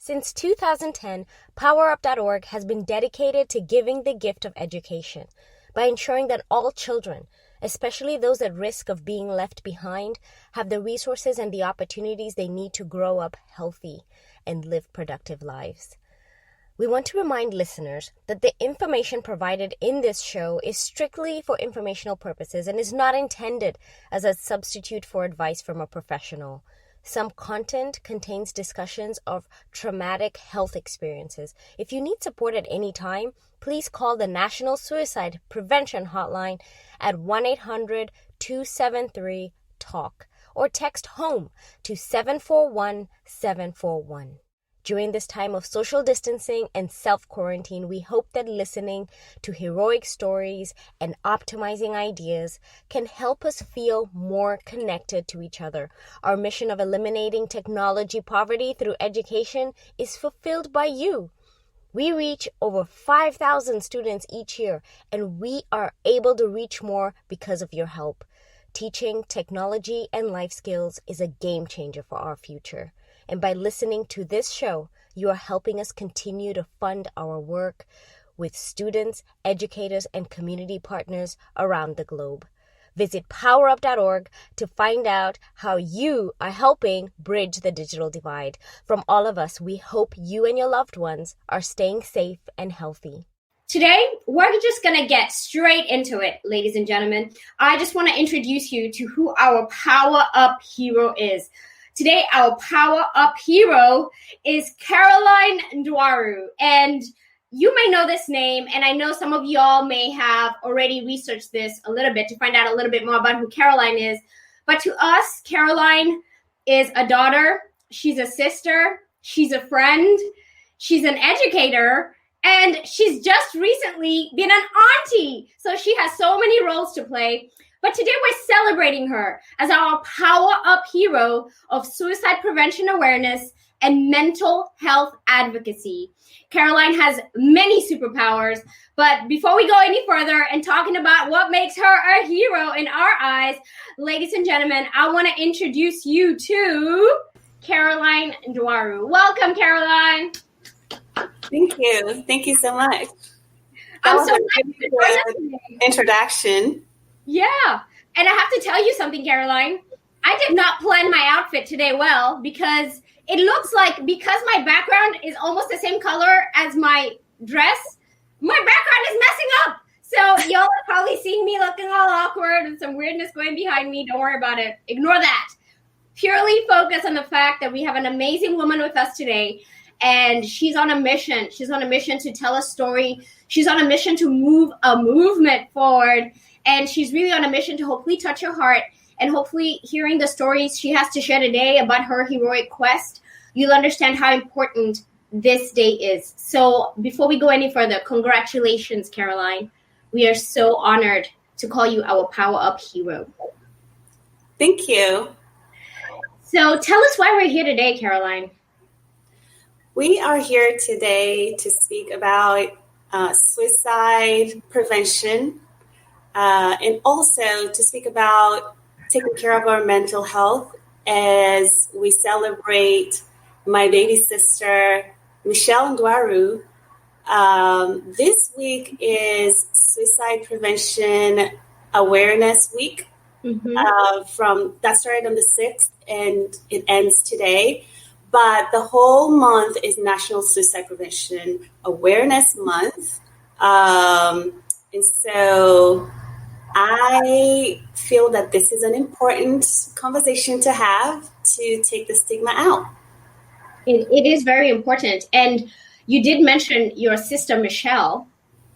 Since 2010, PowerUp.org has been dedicated to giving the gift of education by ensuring that all children, especially those at risk of being left behind, have the resources and the opportunities they need to grow up healthy and live productive lives. We want to remind listeners that the information provided in this show is strictly for informational purposes and is not intended as a substitute for advice from a professional. Some content contains discussions of traumatic health experiences. If you need support at any time, please call the National Suicide Prevention Hotline at 1-800-273-TALK or text HOME to 741-741. During this time of social distancing and self-quarantine, we hope that listening to heroic stories and optimizing ideas can help us feel more connected to each other. Our mission of eliminating technology poverty through education is fulfilled by you. We reach over 5,000 students each year, and we are able to reach more because of your help. Teaching technology and life skills is a game changer for our future. And by listening to this show, you are helping us continue to fund our work with students, educators, and community partners around the globe. Visit PowerUp.org to find out how you are helping bridge the digital divide. From all of us, we hope you and your loved ones are staying safe and healthy. Today, we're just going to get straight into it, ladies and gentlemen. I just want to introduce you to who our Power Up hero is. Today, our Power Up hero is Caroline Ndwaru. And you may know this name, and I know some of y'all may have already researched this a little bit to find out a little bit more about who Caroline is. But to us, Caroline is a daughter, she's a sister, she's a friend, she's an educator, and she's just recently been an auntie. So she has so many roles to play. But today we're celebrating her as our Power Up hero of suicide prevention awareness and mental health advocacy. Caroline has many superpowers, but before we go any further and talking about what makes her a hero in our eyes, ladies and gentlemen, I want to introduce you to Caroline Ndwaru. Welcome, Caroline. Thank you. Thank you so much. I'm so glad you joined us today. Introduction. Yeah. And I have to tell you something, Caroline. I did not plan my outfit today well because it looks like because my background is almost the same color as my dress, my background is messing up. So y'all are probably seeing me looking all awkward and some weirdness going behind me. Don't worry about it. Ignore that. Purely focus on the fact that we have an amazing woman with us today. And she's on a mission. She's on a mission to tell a story. She's on a mission to move a movement forward. And she's really on a mission to hopefully touch your heart. And hopefully hearing the stories she has to share today about her heroic quest, you'll understand how important this day is. So before we go any further, congratulations, Caroline. We are so honored to call you our Power Up hero. Thank you. So tell us why we're here today, Caroline. We are here today to speak about suicide prevention and also to speak about taking care of our mental health as we celebrate my baby sister, Michelle Ndwaru. This week is Suicide Prevention Awareness Week. That started on the 6th and it ends today. But the whole month is National Suicide Prevention Awareness Month. And so I feel that this is an important conversation to have to take the stigma out. It is very important. And you did mention your sister, Michelle.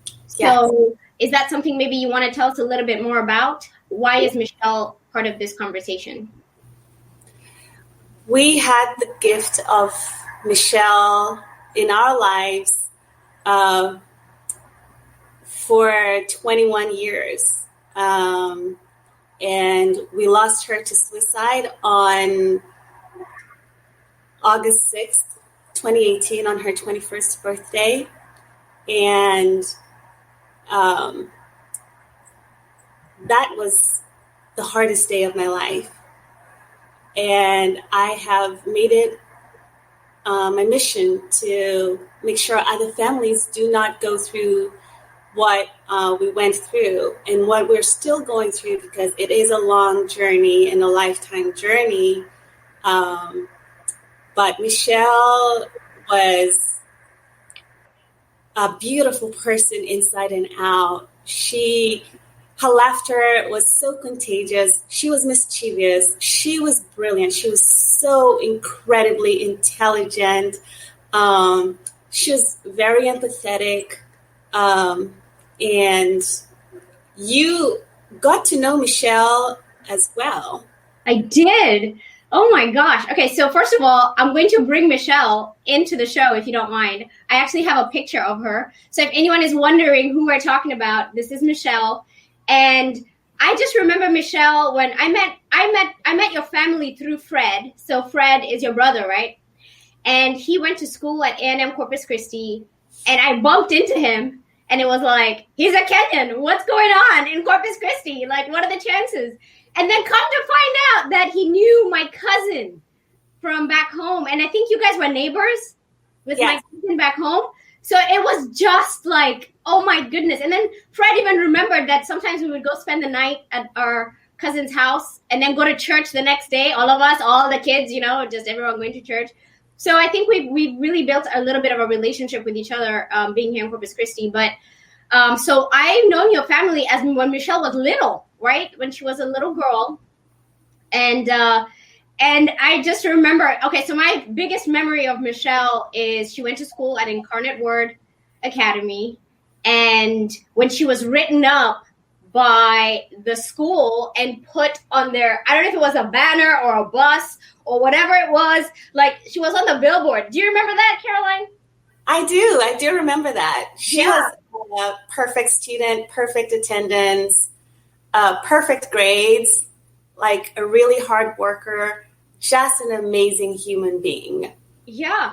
Yes. So is that something maybe you want to tell us a little bit more about? Why is Michelle part of this conversation? We had the gift of Michelle in our lives for 21 years. And we lost her to suicide on August 6th, 2018, on her 21st birthday. And that was the hardest day of my life. And I have made it my mission to make sure other families do not go through what we went through and what we're still going through, because it is a long journey and a lifetime journey. But Michelle was a beautiful person inside and out. Her laughter was so contagious. She was mischievous. She was brilliant. She was so incredibly intelligent. She was very empathetic. And you got to know Michelle as well. I did. Oh my gosh. Okay, so first of all, I'm going to bring Michelle into the show if you don't mind. I actually have a picture of her. So if anyone is wondering who we're talking about, this is Michelle. And I just remember Michelle when I met your family through Fred. So Fred is your brother, right? And he went to school at A&M Corpus Christi, and I bumped into him, and it was like, he's a Kenyan. What's going on in Corpus Christi? Like, what are the chances? And then come to find out that he knew my cousin from back home. And I think you guys were neighbors with my cousin back home. So it was just like, oh my goodness. And then Fred even remembered that sometimes we would go spend the night at our cousin's house and then go to church the next day. All of us, all the kids, just everyone going to church. So I think we really built a little bit of a relationship with each other being here in Corpus Christi. But so I've known your family as when Michelle was little, right? When she was a little girl. And I just remember, okay, so my biggest memory of Michelle is she went to school at Incarnate Word Academy. And when she was written up by the school and put on their, I don't know if it was a banner or a bus or whatever it was, like she was on the billboard. Do you remember that, Caroline? I do remember that. She was a perfect student, perfect attendance, perfect grades, like a really hard worker, just an amazing human being. Yeah.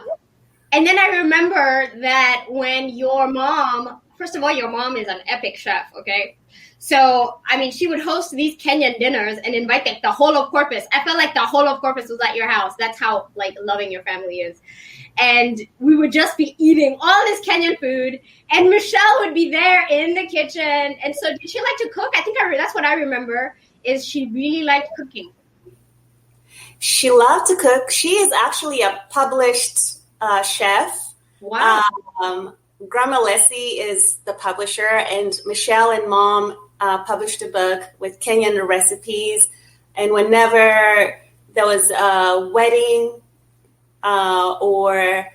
And then I remember that when your mom, first of all, your mom is an epic chef, okay? So, I mean, she would host these Kenyan dinners and invite like the whole of Corpus. I felt like the whole of Corpus was at your house. That's how like loving your family is. And we would just be eating all this Kenyan food, and Michelle would be there in the kitchen. And so did she like to cook? I think that's what I remember, is she really liked cooking. She loved to cook. She is actually a published chef. Wow. Grandma Leslie is the publisher, and Michelle and Mom published a book with Kenyan recipes. And whenever there was a wedding or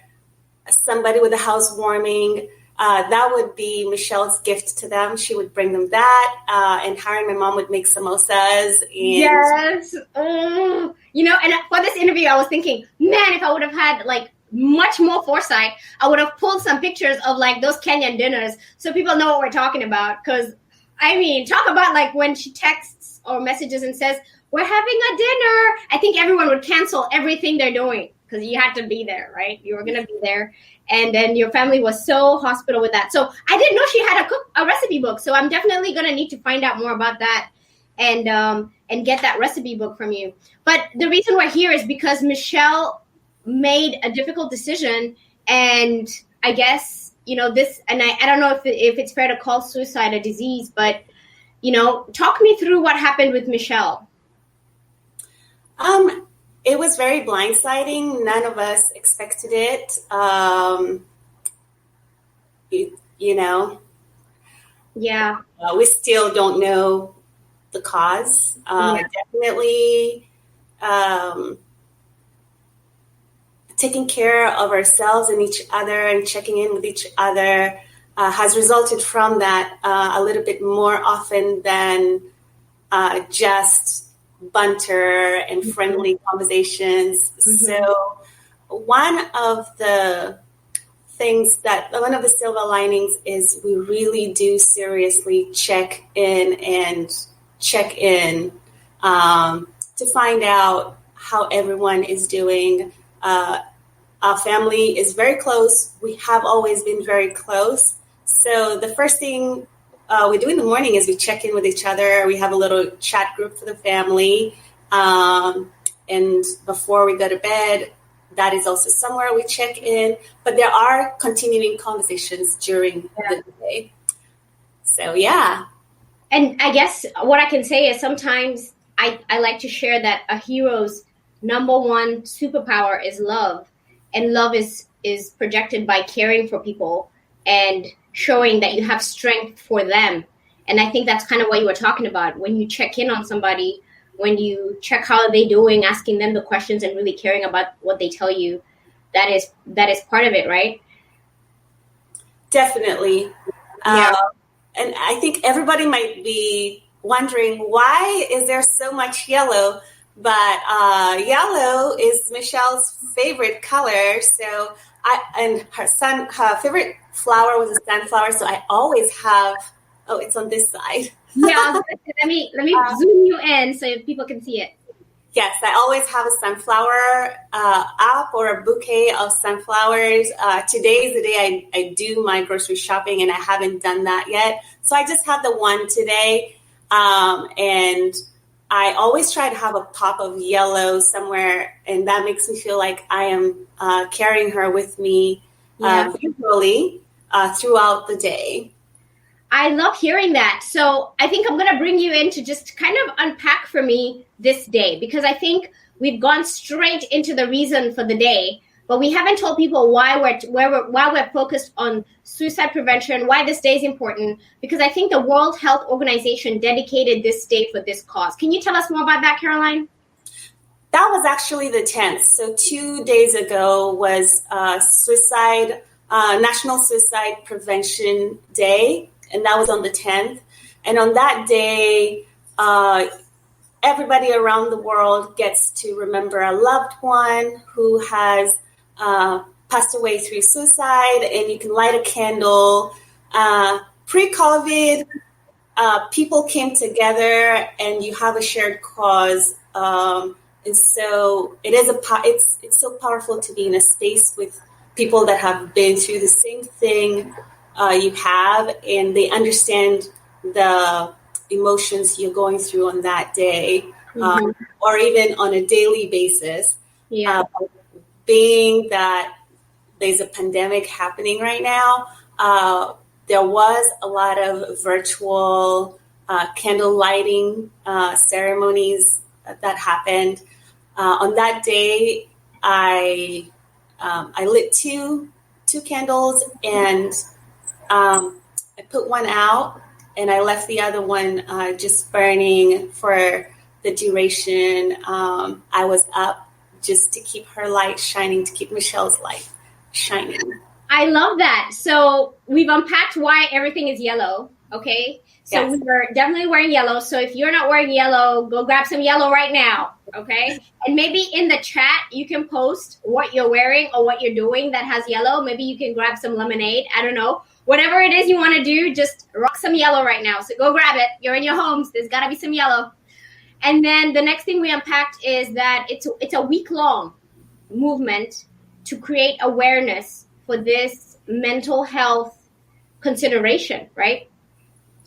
somebody with a housewarming, that would be Michelle's gift to them. She would bring them that, and her and my mom would make samosas. And yes. And for this interview, I was thinking, man, if I would have had like much more foresight, I would have pulled some pictures of like those Kenyan dinners so people know what we're talking about. Because, I mean, talk about like when she texts or messages and says, we're having a dinner. I think everyone would cancel everything they're doing because you had to be there, right? You were going to be there. And then your family was so hospitable with that. So I didn't know she had a recipe book. So I'm definitely going to need to find out more about that and get that recipe book from you. But the reason we're here is because Michelle made a difficult decision, and I guess this, and I don't know if it's fair to call suicide a disease, but talk me through what happened with Michelle. It was very blindsiding. None of us expected it. Yeah, we still don't know the cause. Definitely. Taking care of ourselves and each other and checking in with each other has resulted from that a little bit more often than just banter and friendly conversations. Mm-hmm. So one of the silver linings is we really do seriously check in to find out how everyone is doing. Our family is very close. We have always been very close. So the first thing we do in the morning is we check in with each other. We have a little chat group for the family. And before we go to bed, that is also somewhere we check in, but there are continuing conversations during the day. So, yeah. And I guess what I can say is sometimes I like to share that a hero's number one superpower is love. And love is projected by caring for people and showing that you have strength for them. And I think that's kind of what you were talking about. When you check in on somebody, when you check how they're doing, asking them the questions and really caring about what they tell you, that is part of it, right? Definitely. Yeah. And I think everybody might be wondering, why is there so much yellow? But yellow is Michelle's favorite color. So her favorite flower was a sunflower. So I always have, it's on this side. Yeah, let me zoom you in so people can see it. Yes, I always have a sunflower up or a bouquet of sunflowers. Today is the day I do my grocery shopping, and I haven't done that yet. So I just have the one today. And I always try to have a pop of yellow somewhere, and that makes me feel like I am carrying her with me visually throughout the day. I love hearing that. So I think I'm going to bring you in to just kind of unpack for me this day, because I think we've gone straight into the reason for the day, but we haven't told people why we're focused on suicide prevention, why this day is important, because I think the World Health Organization dedicated this day for this cause. Can you tell us more about that, Caroline? That was actually the 10th. So 2 days ago was National Suicide Prevention Day. And that was on the 10th. And on that day, everybody around the world gets to remember a loved one who has passed away through suicide, and you can light a candle. Pre-COVID, people came together, and you have a shared cause. And so it's so powerful to be in a space with people that have been through the same thing you have, and they understand the emotions you're going through on that day, or even on a daily basis. Yeah. Being that there's a pandemic happening right now, there was a lot of virtual candle lighting ceremonies that happened. On that day, I lit two candles, and I put one out, and I left the other one just burning for the duration. I was up just to keep her light shining, to keep Michelle's light shining. I love that. So we've unpacked why everything is yellow, okay? So Yes. We're definitely wearing yellow. So if you're not wearing yellow, go grab some yellow right now, okay? And maybe in the chat, you can post what you're wearing or what you're doing that has yellow. Maybe you can grab some lemonade. I don't know. Whatever it is you want to do, just rock some yellow right now. So go grab it. You're in your homes. There's got to be some yellow. And then the next thing we unpacked is that it's a week-long movement to create awareness for this mental health consideration, right?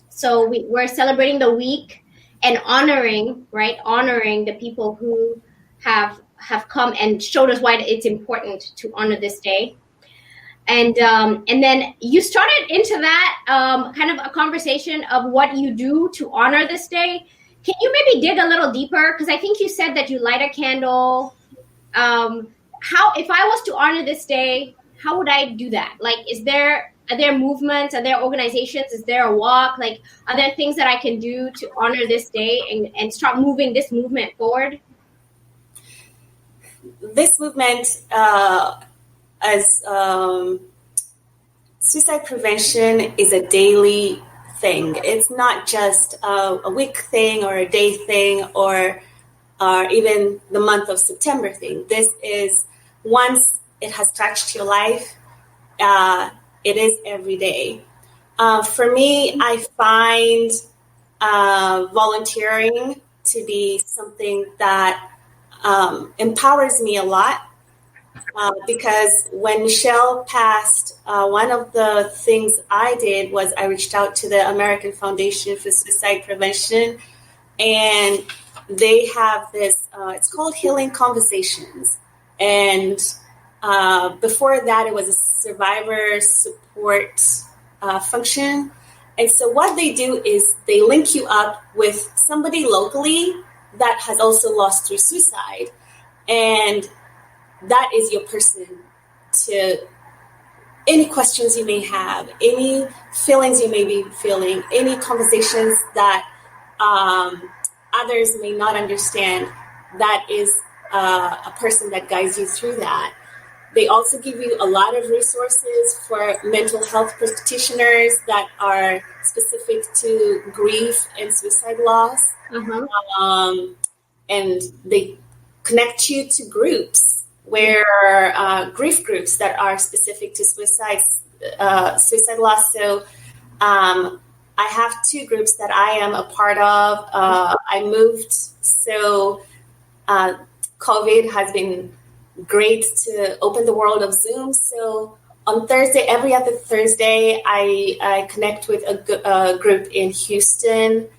So we're celebrating the week and honoring the people who have come and showed us why it's important to honor this day. And then you started into that kind of a conversation of what you do to honor this day. Can you maybe dig a little deeper? Because I think you said that you light a candle. How, if I was to honor this day, how would I do that? Like, are there movements? Are there organizations? Is there a walk? Like, are there things that I can do to honor this day and start moving this movement forward? This movement, as suicide prevention, is a daily thing. It's not just a week thing or a day thing or even the month of September thing. This is, once it has touched your life, it is every day. For me, I find volunteering to be something that empowers me a lot. Because when Michelle passed, one of the things I did was I reached out to the American Foundation for Suicide Prevention, and they have this, it's called Healing Conversations. And before that, it was a survivor support function. And so what they do is they link you up with somebody locally that has also lost through suicide. And that is your person to any questions you may have, any feelings you may be feeling, any conversations that others may not understand. That is a person that guides you through that. They also give you a lot of resources for mental health practitioners that are specific to grief and suicide loss. And they connect you to groups where grief groups that are specific to suicide loss. So I have 2 groups that I am a part of. I moved, so COVID has been great to open the world of Zoom. So on Thursday, every other Thursday, I connect with a group in Houston.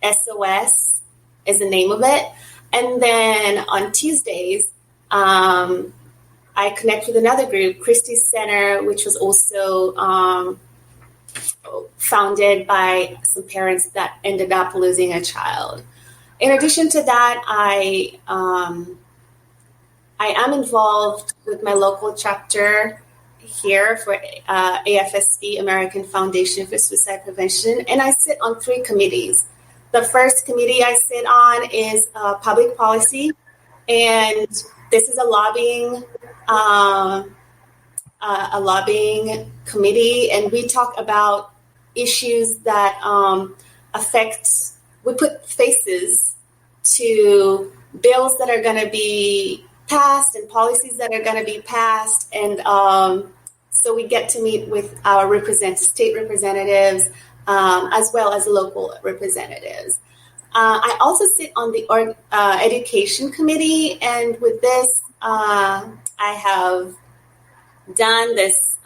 SOS is the name of it. And then on Tuesdays, I connect with another group, Christie's Center, which was also founded by some parents that ended up losing a child. In addition to that, I am involved with my local chapter here for AFSP, American Foundation for Suicide Prevention, and I sit on 3 committees. The first committee I sit on is public policy, and this is a lobbying committee, and we talk about issues that we put faces to bills that are going to be passed and policies that are going to be passed. And so we get to meet with our state representatives as well as local representatives. I also sit on the education committee, and with this, I have done this.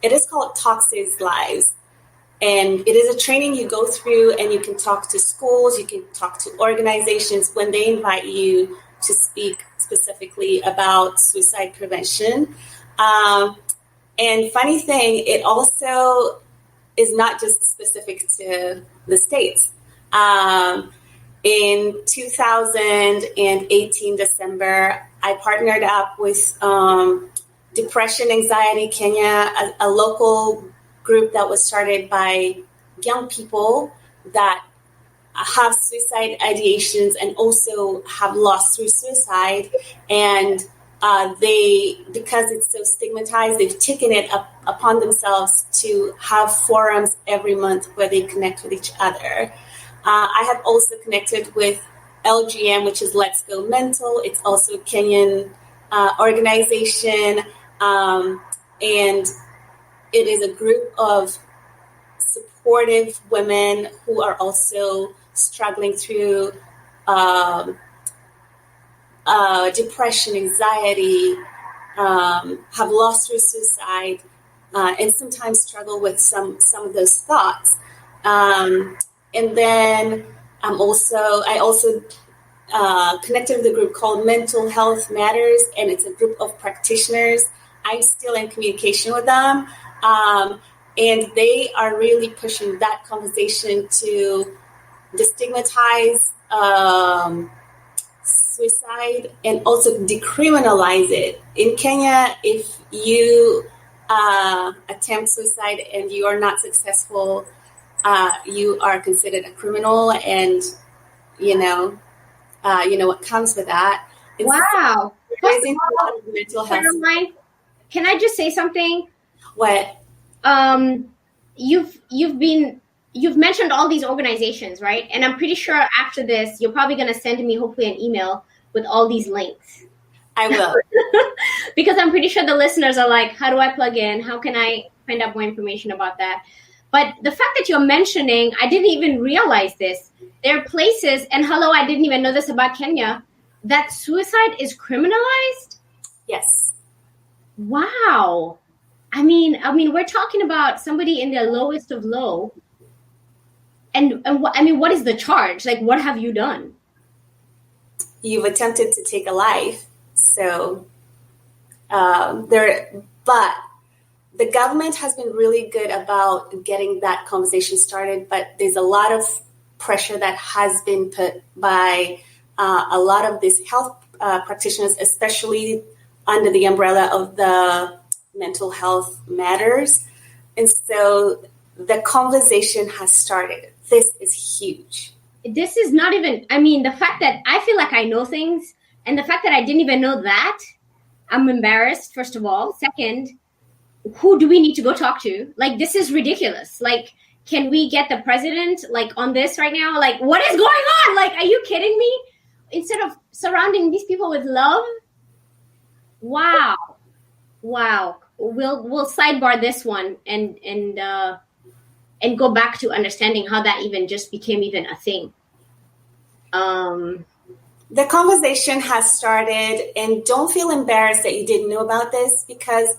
It is called Talk Saves Lives. And it is a training you go through, and you can talk to schools, you can talk to organizations when they invite you to speak specifically about suicide prevention. And funny thing, it also is not just specific to the States. In 2018, December, I partnered up with Depression Anxiety Kenya, a local group that was started by young people that have suicide ideations and also have lost through suicide. And because it's so stigmatized, they've taken it upon themselves to have forums every month where they connect with each other. I have also connected with LGM, which is Let's Go Mental. It's also a Kenyan organization. And it is a group of supportive women who are also struggling through depression, anxiety, have lost through suicide, and sometimes struggle with some of those thoughts. And then I also connected with a group called Mental Health Matters, and it's a group of practitioners. I'm still in communication with them. And they are really pushing that conversation to destigmatize suicide and also decriminalize it. In Kenya, if you attempt suicide and you are not successful, you are considered a criminal, and you know what comes with that. It's wow. raising a lot of mental health. Caroline, can I just say something? What? You've mentioned all these organizations, right? And I'm pretty sure after this, you're probably going to send me hopefully an email with all these links. I will. Because I'm pretty sure the listeners are like, how do I plug in? How can I find out more information about that? But the fact that you're mentioning, I didn't even realize this. There are places, and hello, I didn't even know this about Kenya, that suicide is criminalized? Yes. Wow. I mean, we're talking about somebody in their lowest of low. And what is the charge? Like, what have you done? you've attempted to take a life. So but the government has been really good about getting that conversation started, but there's a lot of pressure that has been put by a lot of these health practitioners, especially under the umbrella of the mental health matters. And so the conversation has started. This is huge. This is not even, I mean, the fact that I feel like I know things, and the fact that I didn't even know that, I'm embarrassed, first of all. Second, who do we need to go talk to? Like, this is ridiculous. Like, can we get the president, like, on this right now? Like, what is going on? Like, are you kidding me? Instead of surrounding these people with love? Wow. We'll sidebar this one and go back to understanding how that even just became even a thing. The conversation has started, and don't feel embarrassed that you didn't know about this, because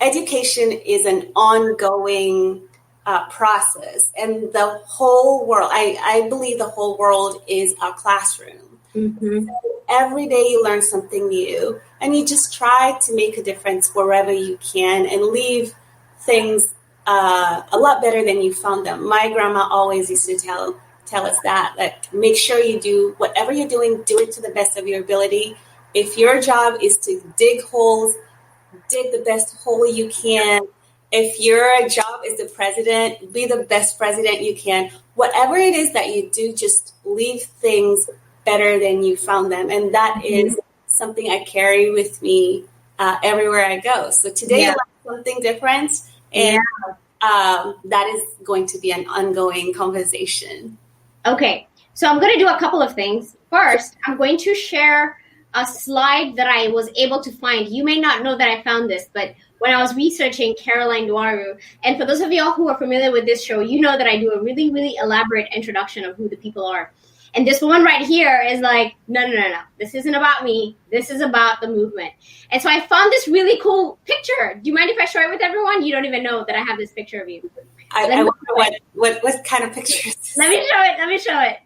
education is an ongoing process, and the whole world, I believe the whole world is a classroom. Mm-hmm. So every day you learn something new, and you just try to make a difference wherever you can and leave things a lot better than you found them. My grandma always used to tell us that make sure you do whatever you're doing, do it to the best of your ability. If your job is to dig holes, dig the best hole you can. If your job is the president, be the best president you can. Whatever it is that you do, just leave things better than you found them. And that is something I carry with me everywhere I go. So today I learned something different, and that is going to be an ongoing conversation. Okay, so I'm going to do a couple of things. First, I'm going to share a slide that I was able to find. You may not know that I found this, but when I was researching Caroline Ndwaru, and for those of y'all who are familiar with this show, you know that I do a really, really elaborate introduction of who the people are. And this woman right here is like, no. This isn't about me. This is about the movement. And so I found this really cool picture. Do you mind if I share it with everyone? You don't even know that I have this picture of you. I wonder what kind of picture is this? Let me show it.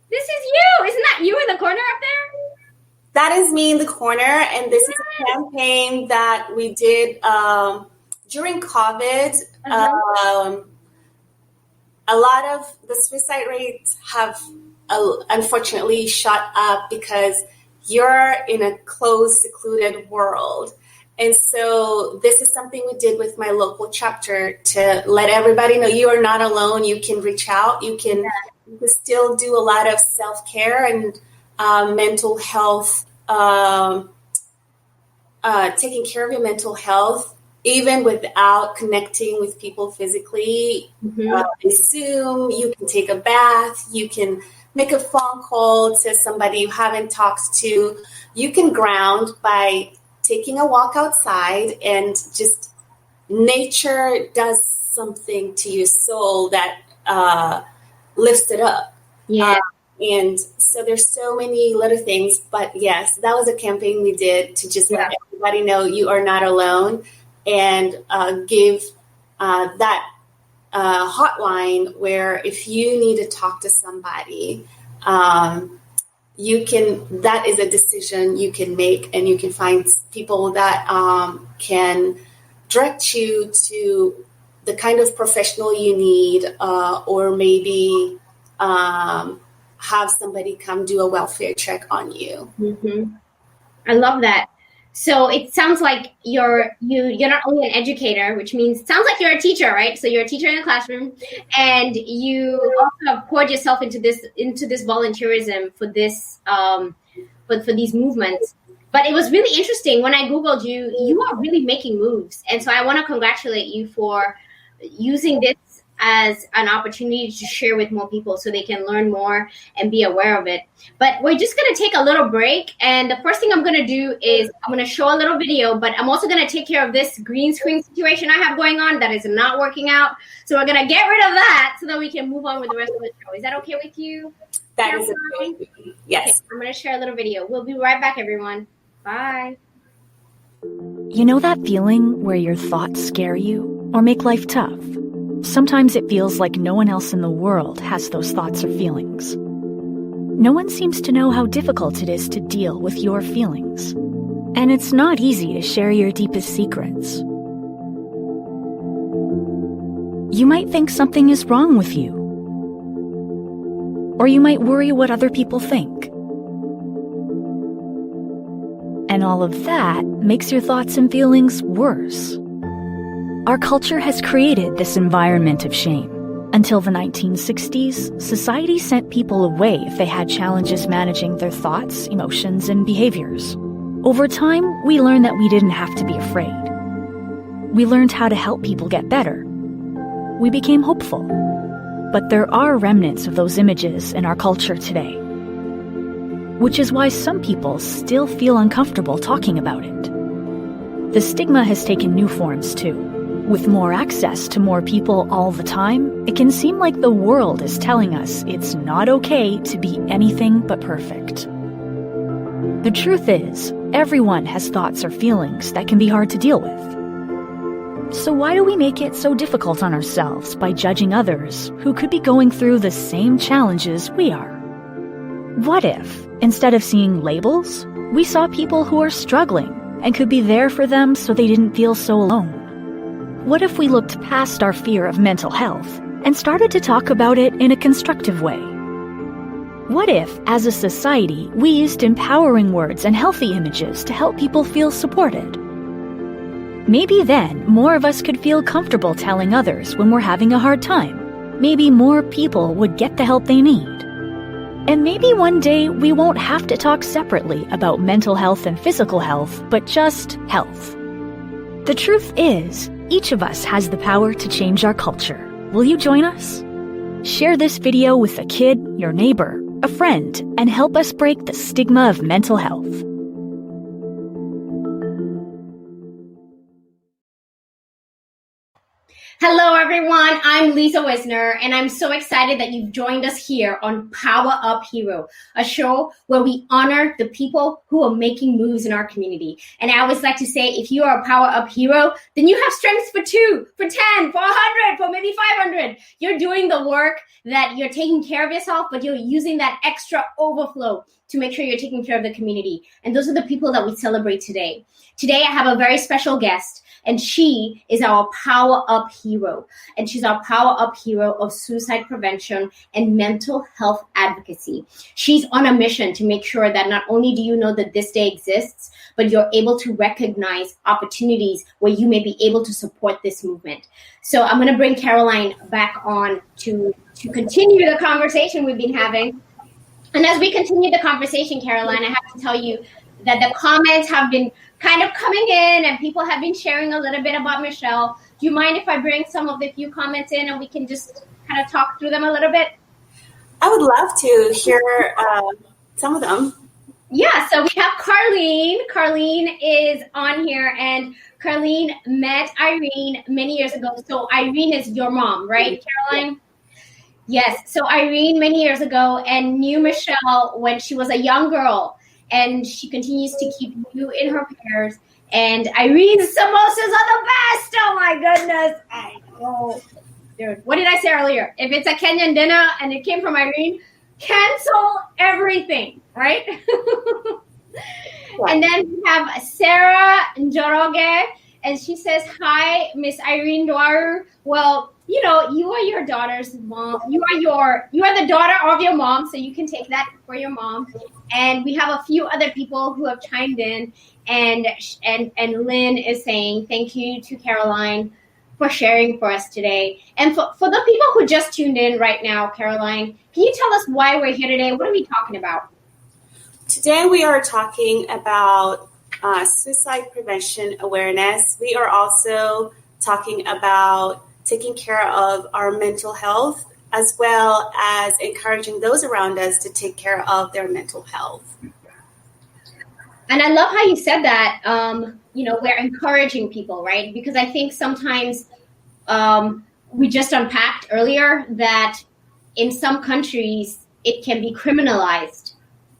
This is you. Isn't that you in the corner up there? That is me in the corner. And this is a campaign that we did during COVID. A lot of the suicide rates have unfortunately shot up because you're in a closed, secluded world. And so this is something we did with my local chapter to let everybody know you are not alone. You can reach out. You can still do a lot of self-care and mental health, taking care of your mental health, even without connecting with people physically. Zoom, you can take a bath, you can make a phone call to somebody you haven't talked to. You can ground by taking a walk outside, and just nature does something to your soul that lifts it up. And so there's so many little things, but yes, that was a campaign we did to just let everybody know you are not alone, and give that hotline where if you need to talk to somebody, you can, that is a decision you can make, and you can find people that can direct you to the kind of professional you need, or maybe have somebody come do a welfare check on you. I love that. So it sounds like you're not only an educator, which means, sounds like you're a teacher, right? So you're a teacher in a classroom, and you also have poured yourself into this volunteerism for this for these movements. But it was really interesting when I Googled you. You are really making moves, and so I want to congratulate you for using this as an opportunity to share with more people so they can learn more and be aware of it. But we're just going to take a little break. And the first thing I'm going to do is I'm going to show a little video, but I'm also going to take care of this green screen situation I have going on that is not working out. So we're going to get rid of that so that we can move on with the rest of the show. Is that okay with you? That is okay. Yes. Okay, I'm going to share a little video. We'll be right back, everyone. Bye. You know that feeling where your thoughts scare you or make life tough? Sometimes it feels like no one else in the world has those thoughts or feelings. No one seems to know how difficult it is to deal with your feelings. And it's not easy to share your deepest secrets. You might think something is wrong with you. Or you might worry what other people think. And all of that makes your thoughts and feelings worse. Our culture has created this environment of shame. Until the 1960s, society sent people away if they had challenges managing their thoughts, emotions, and behaviors. Over time, we learned that we didn't have to be afraid. We learned how to help people get better. We became hopeful. But there are remnants of those images in our culture today. Which is why some people still feel uncomfortable talking about it. The stigma has taken new forms too. With more access to more people all the time, it can seem like the world is telling us it's not okay to be anything but perfect. The truth is, everyone has thoughts or feelings that can be hard to deal with. So why do we make it so difficult on ourselves by judging others who could be going through the same challenges we are? What if, instead of seeing labels, we saw people who are struggling and could be there for them so they didn't feel so alone? What if we looked past our fear of mental health and started to talk about it in a constructive way? What if, as a society, we used empowering words and healthy images to help people feel supported? Maybe then more of us could feel comfortable telling others when we're having a hard time. Maybe more people would get the help they need. And maybe one day we won't have to talk separately about mental health and physical health, but just health. The truth is, each of us has the power to change our culture. Will you join us? Share this video with a kid, your neighbor, a friend, and help us break the stigma of mental health. Hello, everyone. I'm Lisa Wisner, and I'm so excited that you've joined us here on PowerUp Hero, a show where we honor the people who are making moves in our community. And I always like to say, if you are a PowerUp hero, then you have strengths for 2, for 10, for 100, for maybe 500. You're doing the work that you're taking care of yourself, but you're using that extra overflow to make sure you're taking care of the community. And those are the people that we celebrate today. Today, I have a very special guest. And she is our Power Up hero. And she's our Power Up hero of suicide prevention and mental health advocacy. She's on a mission to make sure that not only do you know that this day exists, but you're able to recognize opportunities where you may be able to support this movement. So I'm going to bring Caroline back on to continue the conversation we've been having. And as we continue the conversation, Caroline, I have to tell you that the comments have been kind of coming in and people have been sharing a little bit about Michelle. Do you mind if I bring some of the few comments in and we can just kind of talk through them a little bit? I would love to hear some of them. Yeah, so we have Carlene. Carlene is on here, and Carlene met Irene many years ago. So Irene is your mom, right, Caroline? Yes, so Irene many years ago and knew Michelle when she was a young girl. And she continues to keep you in her prayers. And Irene's samosas are the best. Oh my goodness. I know. Dude, what did I say earlier? If it's a Kenyan dinner and it came from Irene, cancel everything, right? And then we have Sarah Njoroge. And she says, hi, Miss Irene Ndwaru. Well, you know, you are your daughter's mom. You are the daughter of your mom, so you can take that for your mom. And we have a few other people who have chimed in, and Lynn is saying thank you to Caroline for sharing for us today. And for the people who just tuned in right now, Caroline, can you tell us why we're here today? What are we talking about? Today we are talking about suicide prevention awareness. We are also talking about taking care of our mental health, as well as encouraging those around us to take care of their mental health. And I love how you said that, we're encouraging people, right? Because I think sometimes we just unpacked earlier that in some countries, it can be criminalized.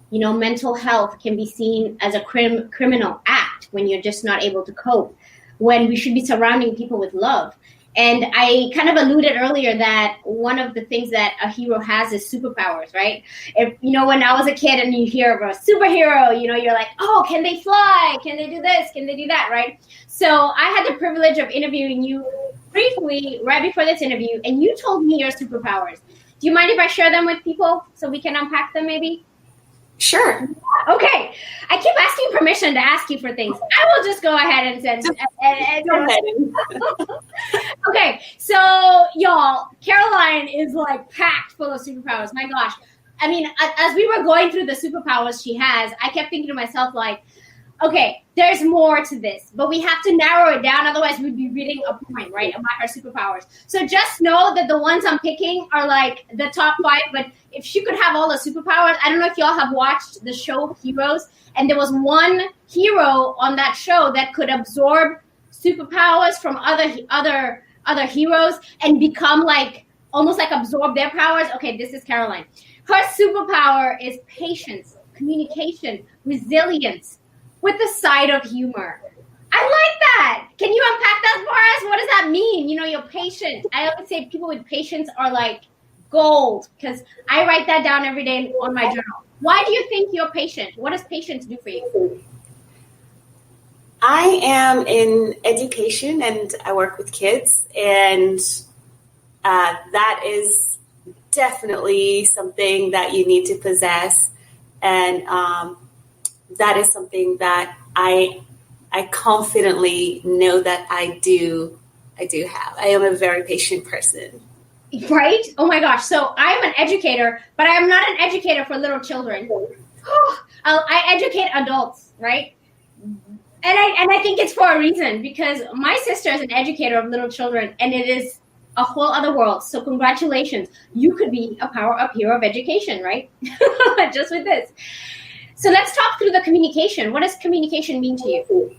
You know, mental health can be seen as a criminal act when you're just not able to cope, when we should be surrounding people with love. And I kind of alluded earlier that one of the things that a hero has is superpowers, right? If, when I was a kid and you hear of a superhero, you're like, oh, can they fly? Can they do this? Can they do that, right? So I had the privilege of interviewing you briefly right before this interview, and you told me your superpowers. Do you mind if I share them with people so we can unpack them maybe? Sure. Okay. I keep asking permission to ask you for things. I will just go ahead and send. Go ahead. Okay. So, y'all, Caroline is like packed full of superpowers. My gosh. I mean, as we were going through the superpowers she has, I kept thinking to myself, like, okay, there's more to this, but we have to narrow it down. Otherwise, we'd be reading a point, right, about her superpowers. So just know that the ones I'm picking are like the top 5. But if she could have all the superpowers, I don't know if y'all have watched the show Heroes, and there was one hero on that show that could absorb superpowers from other heroes and become like almost like absorb their powers. Okay, this is Caroline. Her superpower is patience, communication, resilience, with a side of humor. I like that. Can you unpack that for us? What does that mean? You're patient. I always say people with patience are like gold, because I write that down every day on my journal. Why do you think you're patient? What does patience do for you? I am in education and I work with kids, and that is definitely something that you need to possess. And that is something that I confidently know that I do have. I am a very patient person. Right? Oh my gosh. So I'm an educator, but I am not an educator for little children. I educate adults, right? And I think it's for a reason, because my sister is an educator of little children, and it is a whole other world. So congratulations. You could be a PowerUp hero of education, right? Just with this. So let's talk through the communication. What does communication mean to you?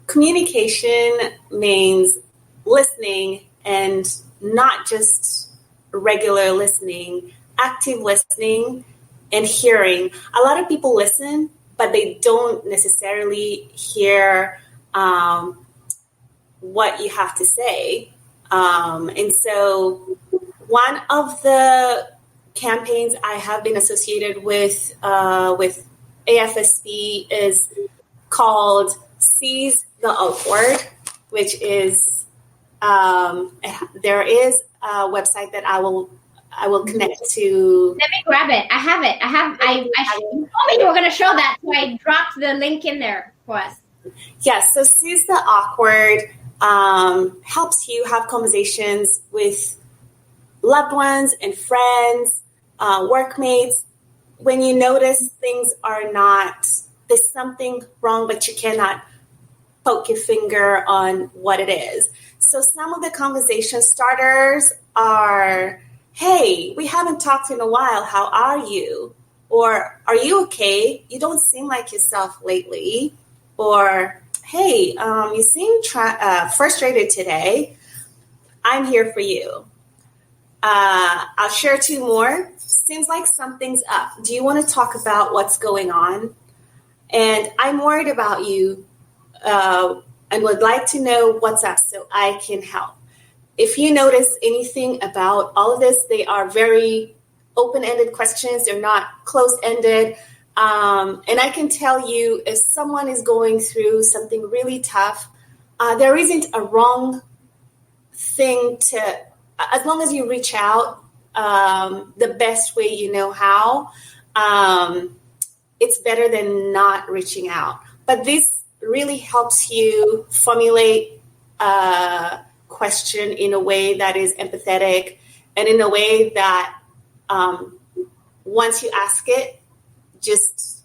Communication means listening, and not just regular listening, active listening and hearing. A lot of people listen, but they don't necessarily hear what you have to say. And so one of the campaigns I have been associated with AFSP is called Seize the Awkward, which is there is a website that I will connect to. Let me grab it. I have it. You told me you were going to show that, so I dropped the link in there for us. Yes. So Seize the Awkward helps you have conversations with loved ones and friends, workmates, when you notice things are not, there's something wrong, but you cannot poke your finger on what it is. So some of the conversation starters are, hey, we haven't talked in a while. How are you? Or, are you okay? You don't seem like yourself lately. Or, hey, you seem frustrated today. I'm here for you. I'll share 2 more. Seems like something's up. Do you want to talk about what's going on? And I'm worried about you and would like to know what's up so I can help. If you notice anything about all of this, they are very open-ended questions. They're not closed-ended. And I can tell you, if someone is going through something really tough, there isn't a wrong thing to, as long as you reach out the best way you know how, it's better than not reaching out. But this really helps you formulate a question in a way that is empathetic and in a way that once you ask it, just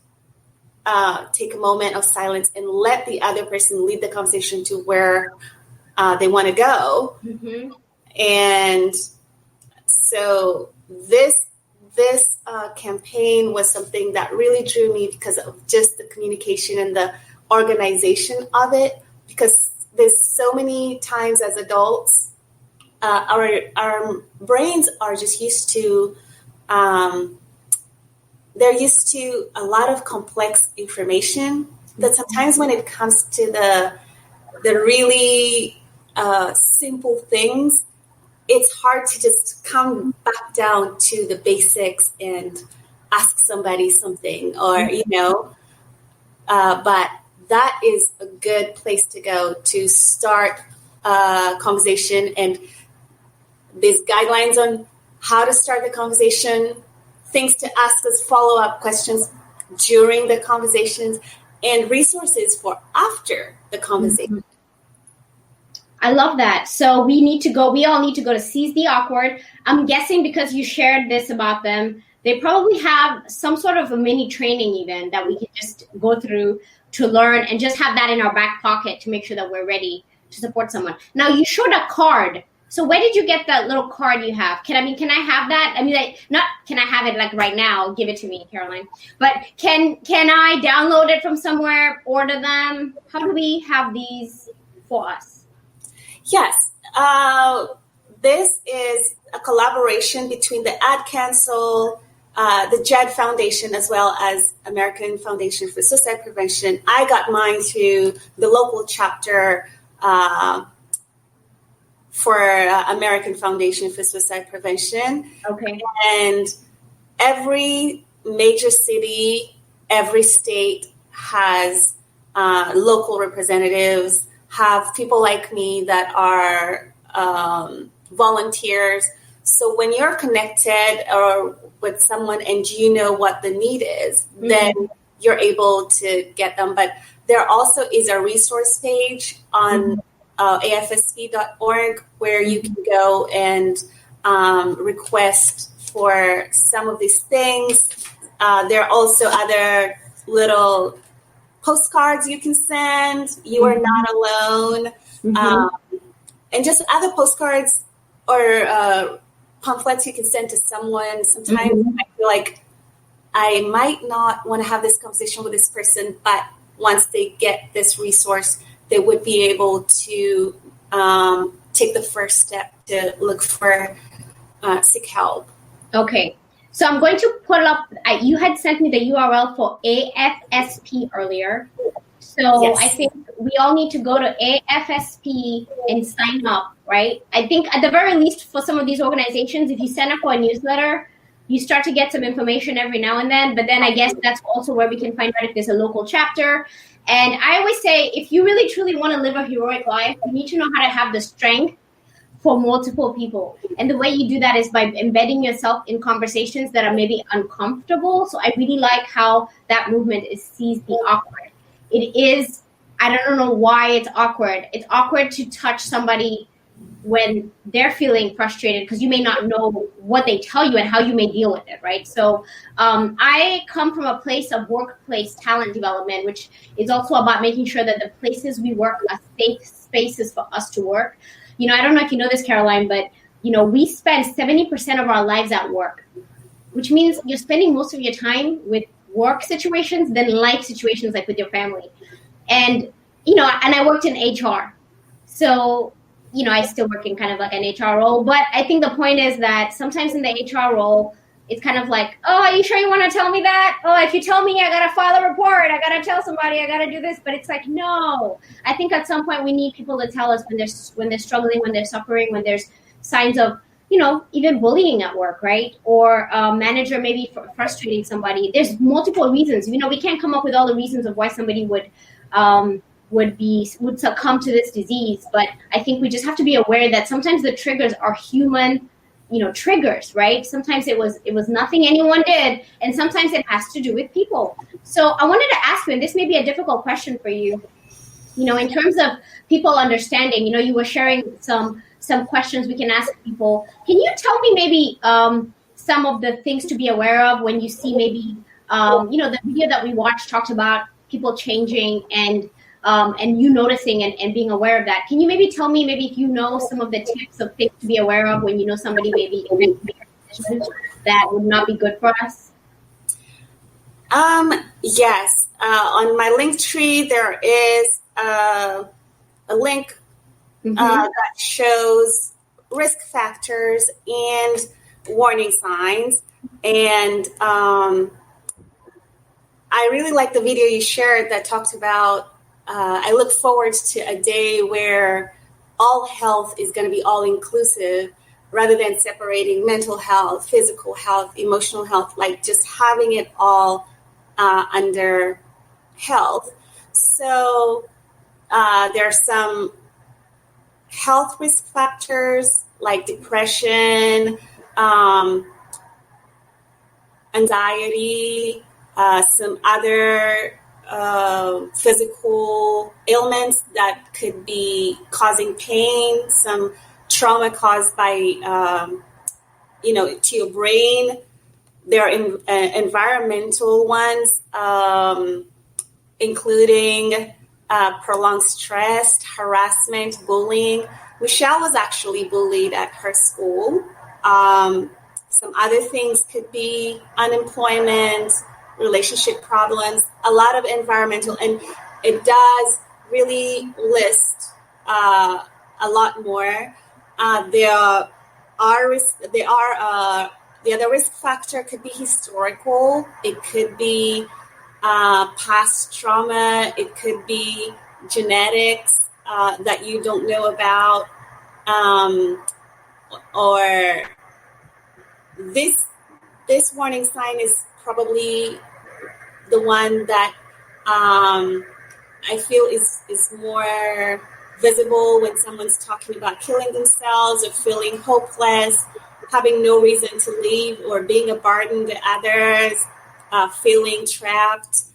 take a moment of silence and let the other person lead the conversation to where they want to go. Mm-hmm. And so this campaign was something that really drew me because of just the communication and the organization of it, because there's so many times as adults, our brains are just used to, they're used to a lot of complex information that sometimes when it comes to the really simple things, it's hard to just come back down to the basics and ask somebody something, or, but that is a good place to go to start a conversation. And there's guidelines on how to start the conversation, things to ask us follow-up questions during the conversations, and resources for after the conversation. I love that. So we all need to go to Seize the Awkward. I'm guessing because you shared this about them, they probably have some sort of a mini training even that we can just go through to learn and just have that in our back pocket to make sure that we're ready to support someone. Now, you showed a card. So where did you get that little card you have? Can I have that? I mean, can I have it like right now? Give it to me, Caroline. But can I download it from somewhere, order them? How do we have these for us? Yes. This is a collaboration between the Ad Cancel, the JED Foundation, as well as American Foundation for Suicide Prevention. I got mine through the local chapter for American Foundation for Suicide Prevention. Okay. And every major city, every state has local representatives, have people like me that are volunteers. So when you're connected or with someone and you know what the need is, then you're able to get them. But there also is a resource page on afsp.org where you can go and request for some of these things. There are also other little postcards you can send. You are not alone. And just other postcards or pamphlets you can send to someone. Sometimes I feel like I might not want to have this conversation with this person, but once they get this resource, they would be able to take the first step to look for seek help. Okay. So I'm going to pull up, you had sent me the URL for AFSP earlier. So yes. I think we all need to go to AFSP and sign up, right? I think at the very least for some of these organizations, if you sign up for a newsletter, you start to get some information every now and then. But then I guess that's also where we can find out if there's a local chapter. And I always say, if you really truly want to live a heroic life, you need to know how to have the strength for multiple people. And the way you do that is by embedding yourself in conversations that are maybe uncomfortable. So I really like how that movement is Seize the Awkward. It is, I don't know why it's awkward. It's awkward to touch somebody when they're feeling frustrated because you may not know what they tell you and how you may deal with it, right? So I come from a place of workplace talent development, which is also about making sure that the places we work are safe spaces for us to work. You know, I don't know if you know this, Caroline, but, you know, we spend 70% of our lives at work, which means you're spending most of your time with work situations than life situations like with your family. And, you know, and I worked in HR. So, you know, I still work in kind of like an HR role. But I think the point is that sometimes in the HR role, it's kind of like, oh, are you sure you want to tell me that? Oh, if you tell me, I got to file a report. I got to tell somebody. I got to do this. But it's like, no. I think at some point we need people to tell us when they're struggling, when they're suffering, when there's signs of, you know, even bullying at work, right? Or a manager maybe frustrating somebody. There's multiple reasons. You know, we can't come up with all the reasons of why somebody would succumb to this disease. But I think we just have to be aware that sometimes the triggers are human, you know, triggers, right? Sometimes it was nothing anyone did, and sometimes it has to do with people. So I wanted to ask you, and this may be a difficult question for you, you know, in terms of people understanding, you know, you were sharing some questions we can ask people. Can you tell me maybe some of the things to be aware of when you see maybe, you know, the video that we watched talked about people changing and you noticing and being aware of that. Can you maybe tell me maybe if you know some of the tips of things to be aware of when you know somebody maybe that would not be good for us? Yes. On my link tree, there is a link that shows risk factors and warning signs. And I really like the video you shared that talked about I look forward to a day where all health is going to be all inclusive rather than separating mental health, physical health, emotional health, like just having it all under health. So there are some health risk factors like depression, anxiety, some other physical ailments that could be causing pain, some trauma caused by, to your brain. There are environmental ones, including prolonged stress, harassment, bullying. Michelle was actually bullied at her school. Some other things could be unemployment, relationship problems, a lot of environmental, and it does really list a lot more. The other risk factor could be historical. It could be past trauma. It could be genetics that you don't know about, or this warning sign is probably the one that I feel is more visible when someone's talking about killing themselves or feeling hopeless, having no reason to leave, or being a burden to others, feeling trapped.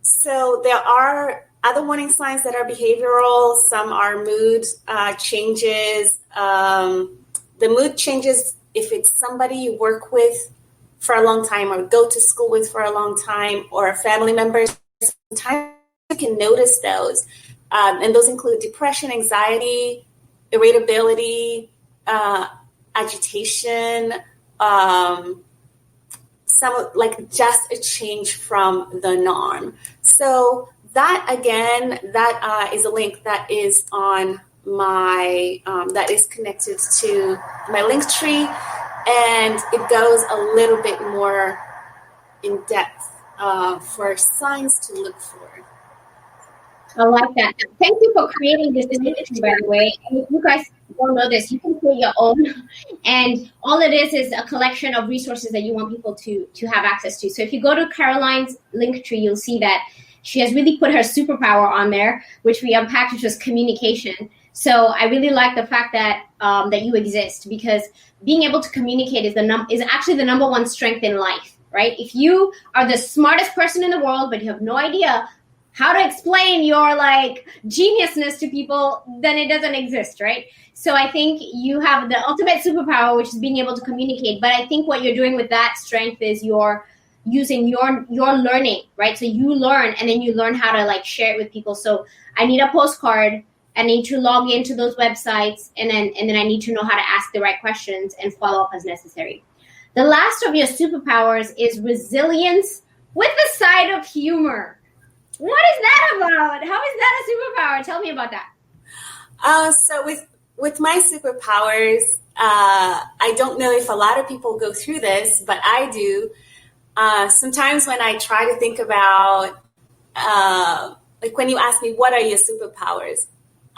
So there are other warning signs that are behavioral. Some are mood changes. The mood changes if it's somebody you work with for a long time or go to school with for a long time, or a family member. Sometimes you can notice those. And those include depression, anxiety, irritability, agitation, some like just a change from the norm. So that again, that is a link that is on my, that is connected to my link tree, and it goes a little bit more in depth for signs to look for. I like that. Thank you for creating this initiative, by the way. And if you guys don't know this, you can create your own. And all it is a collection of resources that you want people to have access to. So if you go to Caroline's link tree, you'll see that she has really put her superpower on there, which we unpacked, which was communication. So I really like the fact that that you exist, because being able to communicate is actually the number one strength in life, right? If you are the smartest person in the world, but you have no idea how to explain your like geniusness to people, then it doesn't exist, right? So I think you have the ultimate superpower, which is being able to communicate. But I think what you're doing with that strength is you're using your learning, right? So you learn, and then you learn how to like share it with people. So I need a postcard. I need to log into those websites, and then I need to know how to ask the right questions and follow up as necessary. The last of your superpowers is resilience with a side of humor. What is that about? How is that a superpower? Tell me about that. So with my superpowers, I don't know if a lot of people go through this, but I do. Sometimes when I try to think about, like when you ask me, what are your superpowers?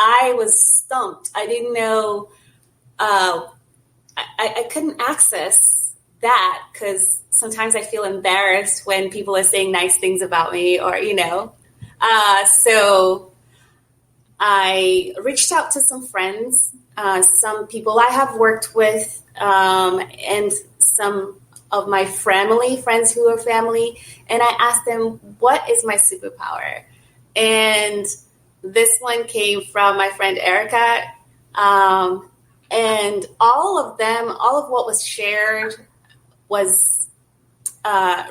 I was stumped. I didn't know, I couldn't access that, because sometimes I feel embarrassed when people are saying nice things about me, or, so I reached out to some friends, some people I have worked with, and some of my friends who are family, and I asked them, what is my superpower? And this one came from my friend Erica, and all of what was shared was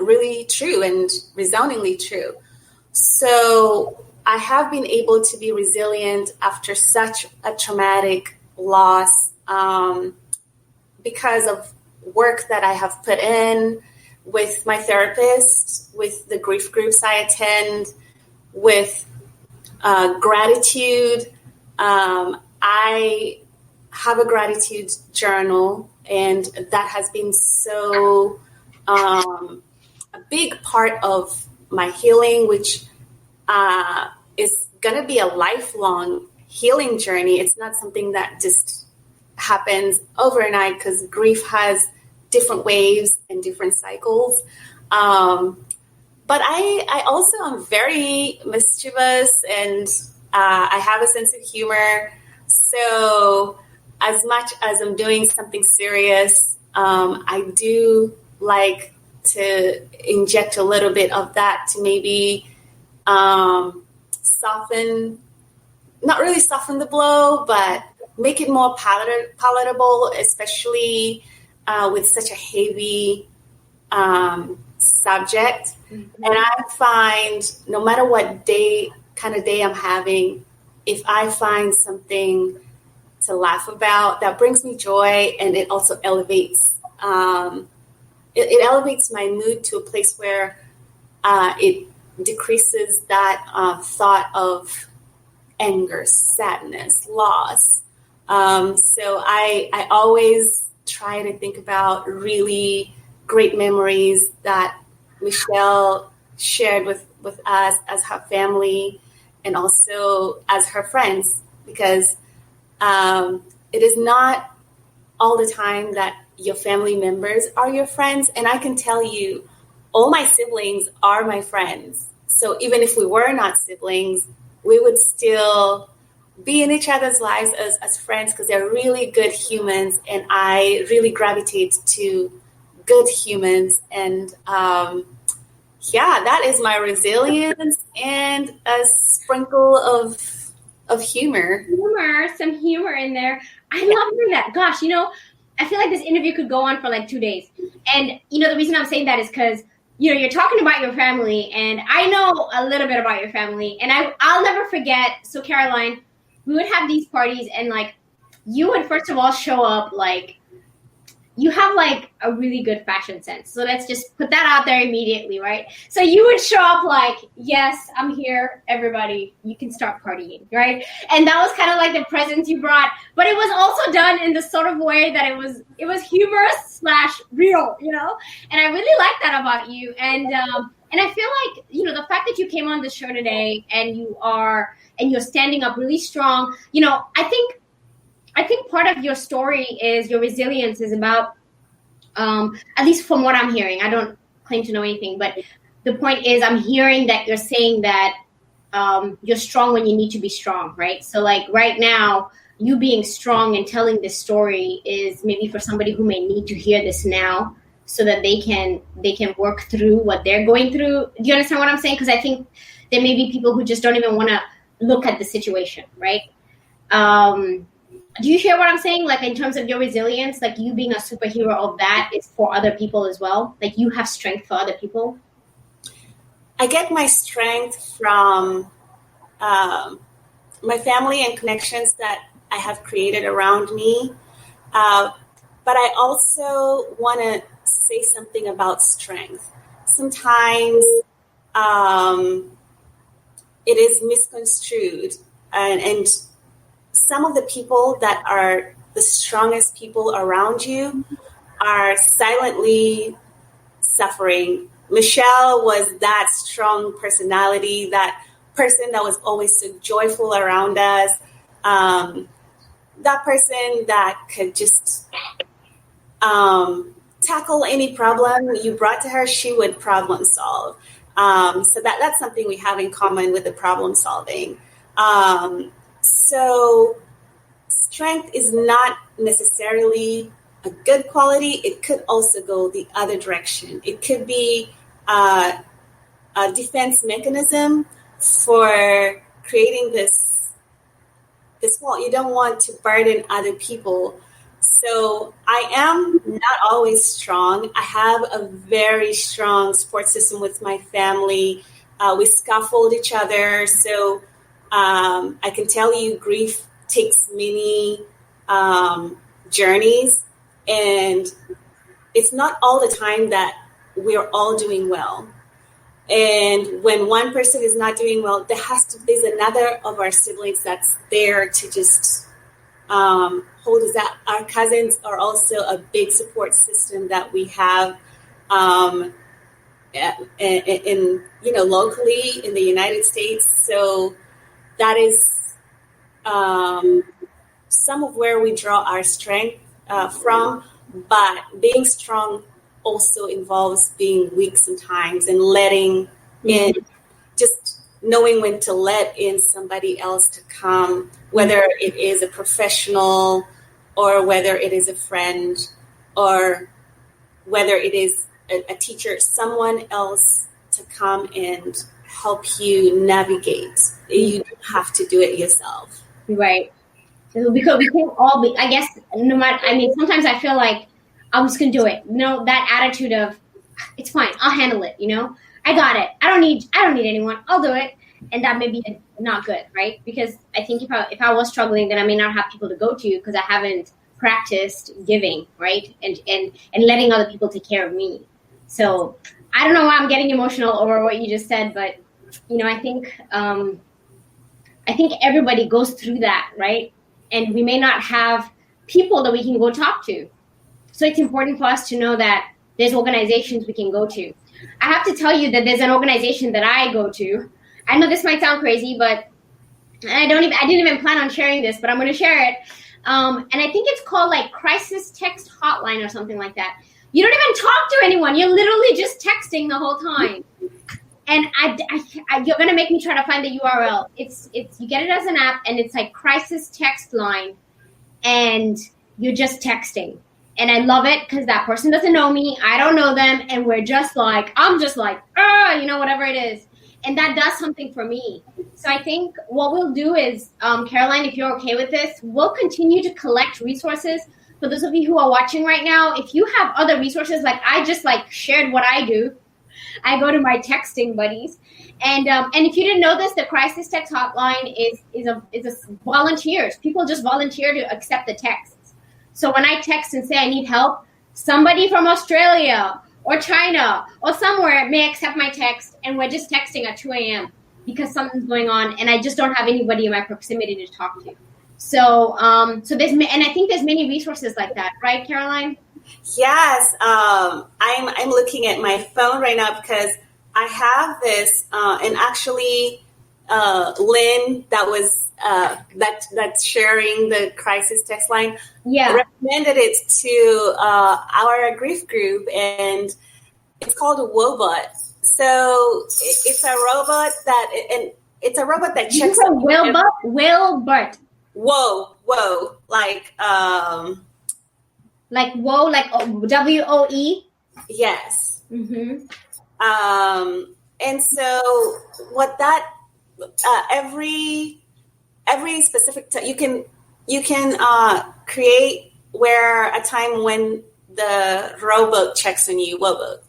really true and resoundingly true. So I have been able to be resilient after such a traumatic loss, because of work that I have put in with my therapist, with the grief groups I attend, with gratitude. I have a gratitude journal, and that has been so a big part of my healing, which is going to be a lifelong healing journey. It's not something that just happens overnight, because grief has different waves and different cycles. But I also am very mischievous, and I have a sense of humor. So as much as I'm doing something serious, I do like to inject a little bit of that to maybe soften, not really soften the blow, but make it more palatable, especially with such a heavy subject. Mm-hmm. And I find no matter what kind of day I'm having, if I find something to laugh about, that brings me joy, and it also elevates it elevates my mood to a place where it decreases that thought of anger, sadness, loss. So I always try to think about really great memories that Michelle shared with us as her family, and also as her friends, because it is not all the time that your family members are your friends. And I can tell you, all my siblings are my friends. So even if we were not siblings, we would still be in each other's lives as friends, because they're really good humans, and I really gravitate to good humans. And that is my resilience and a sprinkle of humor. Some humor in there. I love hearing that. Gosh, I feel like this interview could go on for like 2 days. And, the reason I'm saying that is because, you're talking about your family, and I know a little bit about your family, and I'll never forget. So Caroline, we would have these parties, and like, you would first of all show up like, you have like a really good fashion sense. So let's just put that out there immediately, right? So you would show up like, yes, I'm here, everybody, you can start partying, right? And that was kind of like the presents you brought, but it was also done in the sort of way that it was humorous / real, And I really like that about you. And I feel like, the fact that you came on the show today and you're standing up really strong, I think part of your story is your resilience is about, at least from what I'm hearing, I don't claim to know anything, but the point is I'm hearing that you're saying that you're strong when you need to be strong, right? So like right now, you being strong and telling this story is maybe for somebody who may need to hear this now so that they can work through what they're going through. Do you understand what I'm saying? Because I think there may be people who just don't even want to look at the situation, right? Do you hear what I'm saying? Like in terms of your resilience, like you being a superhero of that is for other people as well. Like you have strength for other people. I get my strength from my family and connections that I have created around me. But I also want to say something about strength. Sometimes it is misconstrued, and some of the people that are the strongest people around you are silently suffering. Michelle was that strong personality, that person that was always so joyful around us, that person that could just tackle any problem you brought to her, she would problem solve. So that's something we have in common with the problem solving. So strength is not necessarily a good quality. It could also go the other direction. It could be a defense mechanism for creating this wall. You don't want to burden other people. So I am not always strong. I have a very strong support system with my family. We scaffold each other. So I can tell you grief takes many journeys, and it's not all the time that we're all doing well. And when one person is not doing well, there's another of our siblings that's there to just hold us up. Our cousins are also a big support system that we have in locally in the United States. So that is some of where we draw our strength from, but being strong also involves being weak sometimes and letting in, just knowing when to let in somebody else to come, whether it is a professional or whether it is a friend or whether it is a teacher, someone else to come and help you navigate. You don't have to do it yourself. Right. Because we can't all be, I guess, no matter, I mean, sometimes I feel like I'm just going to do it. That attitude of, it's fine, I'll handle it, I got it. I don't need anyone. I'll do it. And that may be not good, right? Because I think if I was struggling, then I may not have people to go to because I haven't practiced giving, right? And letting other people take care of me. So I don't know why I'm getting emotional over what you just said, but I think everybody goes through that, right? And we may not have people that we can go talk to. So it's important for us to know that there's organizations we can go to. I have to tell you that there's an organization that I go to. I know this might sound crazy, but I didn't even plan on sharing this, but I'm going to share it. And I think it's called like Crisis Text Hotline or something like that. You don't even talk to anyone. You're literally just texting the whole time. And you're going to make me try to find the URL. It's you get it as an app, and it's like Crisis Text Line, and you're just texting. And I love it because that person doesn't know me. I don't know them. And I'm just like, whatever it is. And that does something for me. So I think what we'll do is, Caroline, if you're okay with this, we'll continue to collect resources. For those of you who are watching right now, if you have other resources, like I just shared what I do, I go to my texting buddies. And if you didn't know this, the Crisis Text Hotline is a volunteers. People just volunteer to accept the texts. So when I text and say I need help, somebody from Australia or China or somewhere may accept my text, and we're just texting at 2 a.m. because something's going on, and I just don't have anybody in my proximity to talk to. So there's, and I think there's many resources like that, right, Caroline? Yes, I'm looking at my phone right now because I have this, and actually, Lynn, that was that's sharing the crisis text line. Yeah, recommended it to our grief group, and it's called a Wobot. So it's a robot that checks. Wilbert. Whoa, like whoa, like WOE. Yes. Mm-hmm. And so what that every specific you can create where a time when the robot checks on you, Oh.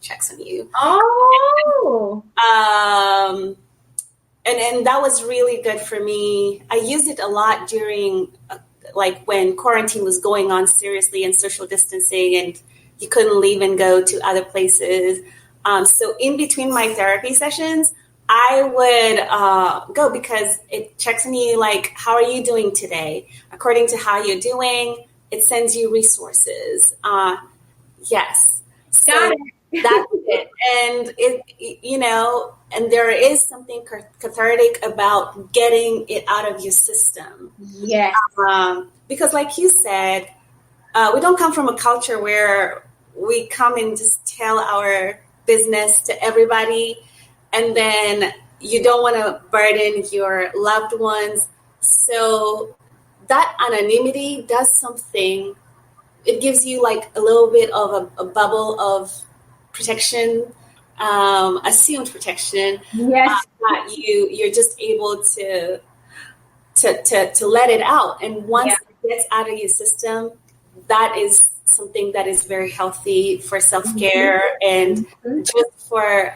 And that was really good for me. I used it a lot during when quarantine was going on seriously and social distancing, and you couldn't leave and go to other places. So in between my therapy sessions, I would go because it checks on you, like, how are you doing today? According to how you're doing, it sends you resources. Yes. Got it. That's it. And it, and there is something cathartic about getting it out of your system. Yes. Because like you said, we don't come from a culture where we come and just tell our business to everybody, and then you don't want to burden your loved ones. So that anonymity does something. It gives you like a little bit of a bubble of protection, assumed protection. Yes. That you're just able to let it out. And once it gets out of your system, that is something that is very healthy for self-care and just for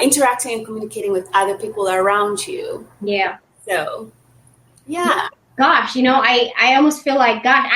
interacting and communicating with other people around you. Yeah. So, yeah. Gosh, I almost feel like, God,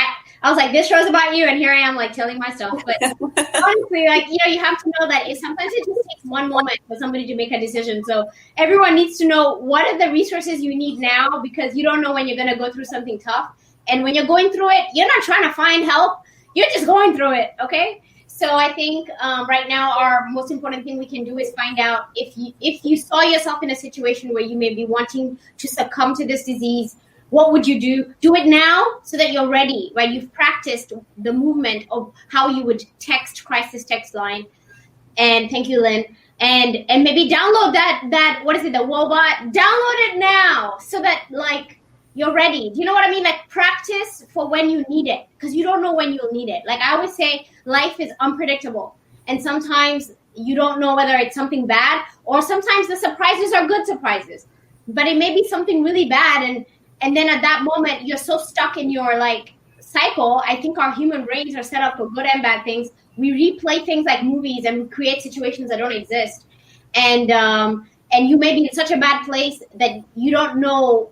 I was like, this show's about you, and here I am, like, telling myself. But honestly, like, you have to know that sometimes it just takes one moment for somebody to make a decision. So everyone needs to know what are the resources you need now, because you don't know when you're going to go through something tough. And when you're going through it, you're not trying to find help. You're just going through it, okay? So I think right now our most important thing we can do is find out if you saw yourself in a situation where you may be wanting to succumb to this disease, what would you do? Do it now so that you're ready, right? You've practiced the movement of how you would text crisis text line. And thank you, Lynn. And maybe download that what is it, the Wobot? Download it now so that like you're ready. Do you know what I mean? Like practice for when you need it, because you don't know when you'll need it. Like I always say, life is unpredictable. And sometimes you don't know whether it's something bad, or sometimes the surprises are good surprises. But it may be something really bad, and then at that moment you're so stuck in your like cycle. I think our human brains are set up for good and bad things. We replay things like movies and we create situations that don't exist. And you may be in such a bad place that you don't know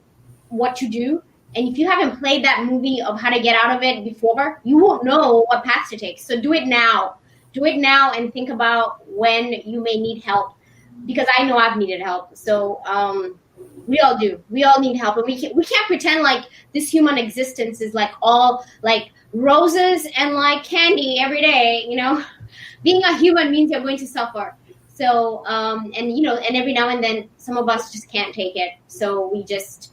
what to do. And if you haven't played that movie of how to get out of it before, you won't know what path to take. So do it now. Do it now and think about when you may need help. Because I know I've needed help. So we all do. We all need help. And we can't pretend like this human existence is like all like roses and like candy every day. You know, being a human means you're going to suffer. So and every now and then some of us just can't take it. So we just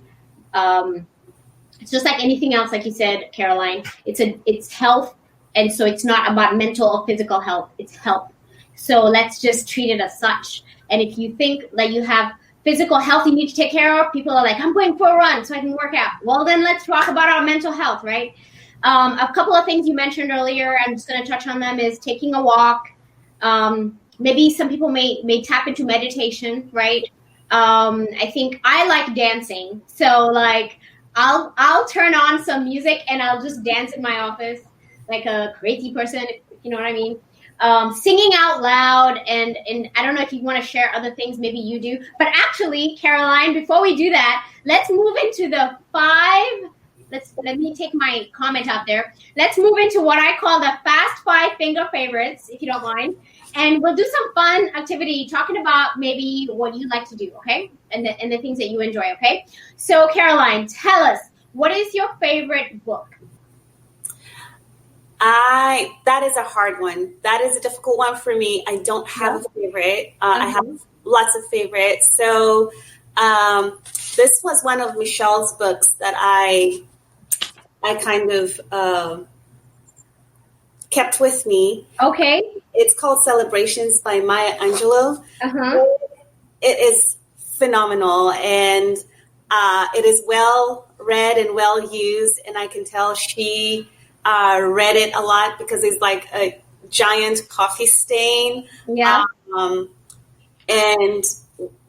it's just like anything else, like you said, Caroline. It's health, and so it's not about mental or physical health. It's health. So let's just treat it as such. And if you think that you have physical health you need to take care of, people are like, I'm going for a run so I can work out. Well, then let's talk about our mental health, right? A couple of things you mentioned earlier, I'm just going to touch on them, is taking a walk. Maybe some people may tap into meditation, right? I think I like dancing. So like I'll turn on some music and I'll just dance in my office like a crazy person, if you know what I mean. Singing out loud, and I don't know if you want to share other things, maybe you do. But actually, Caroline, before we do that, let's move into the 5. Let me take my comment out there. Let's move into what I call the fast 5 finger favorites, if you don't mind. And we'll do some fun activity talking about maybe what you like to do, okay? And the things that you enjoy, okay? So, Caroline, tell us, what is your favorite book? That is a hard one. That is a difficult one for me. I don't have a favorite. I have lots of favorites. So this was one of Michelle's books that I kind of kept with me. Okay. It's called Celebrations by Maya Angelou. It is phenomenal, and it is well read and well used, and I can tell she read it a lot because it's like a giant coffee stain. Yeah. And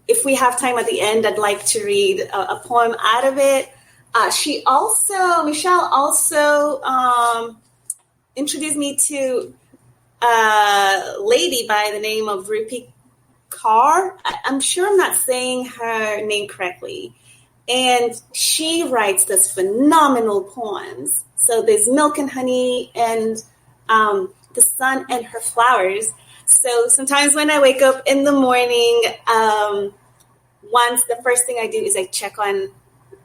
if we have time at the end, I'd like to read a poem out of it. Michelle also introduced me to a lady by the name of Rupi Kaur. I'm sure I'm not saying her name correctly. And she writes this phenomenal poems. So there's Milk and Honey and The Sun and Her Flowers. So sometimes when I wake up in the morning, the first thing I do is I check on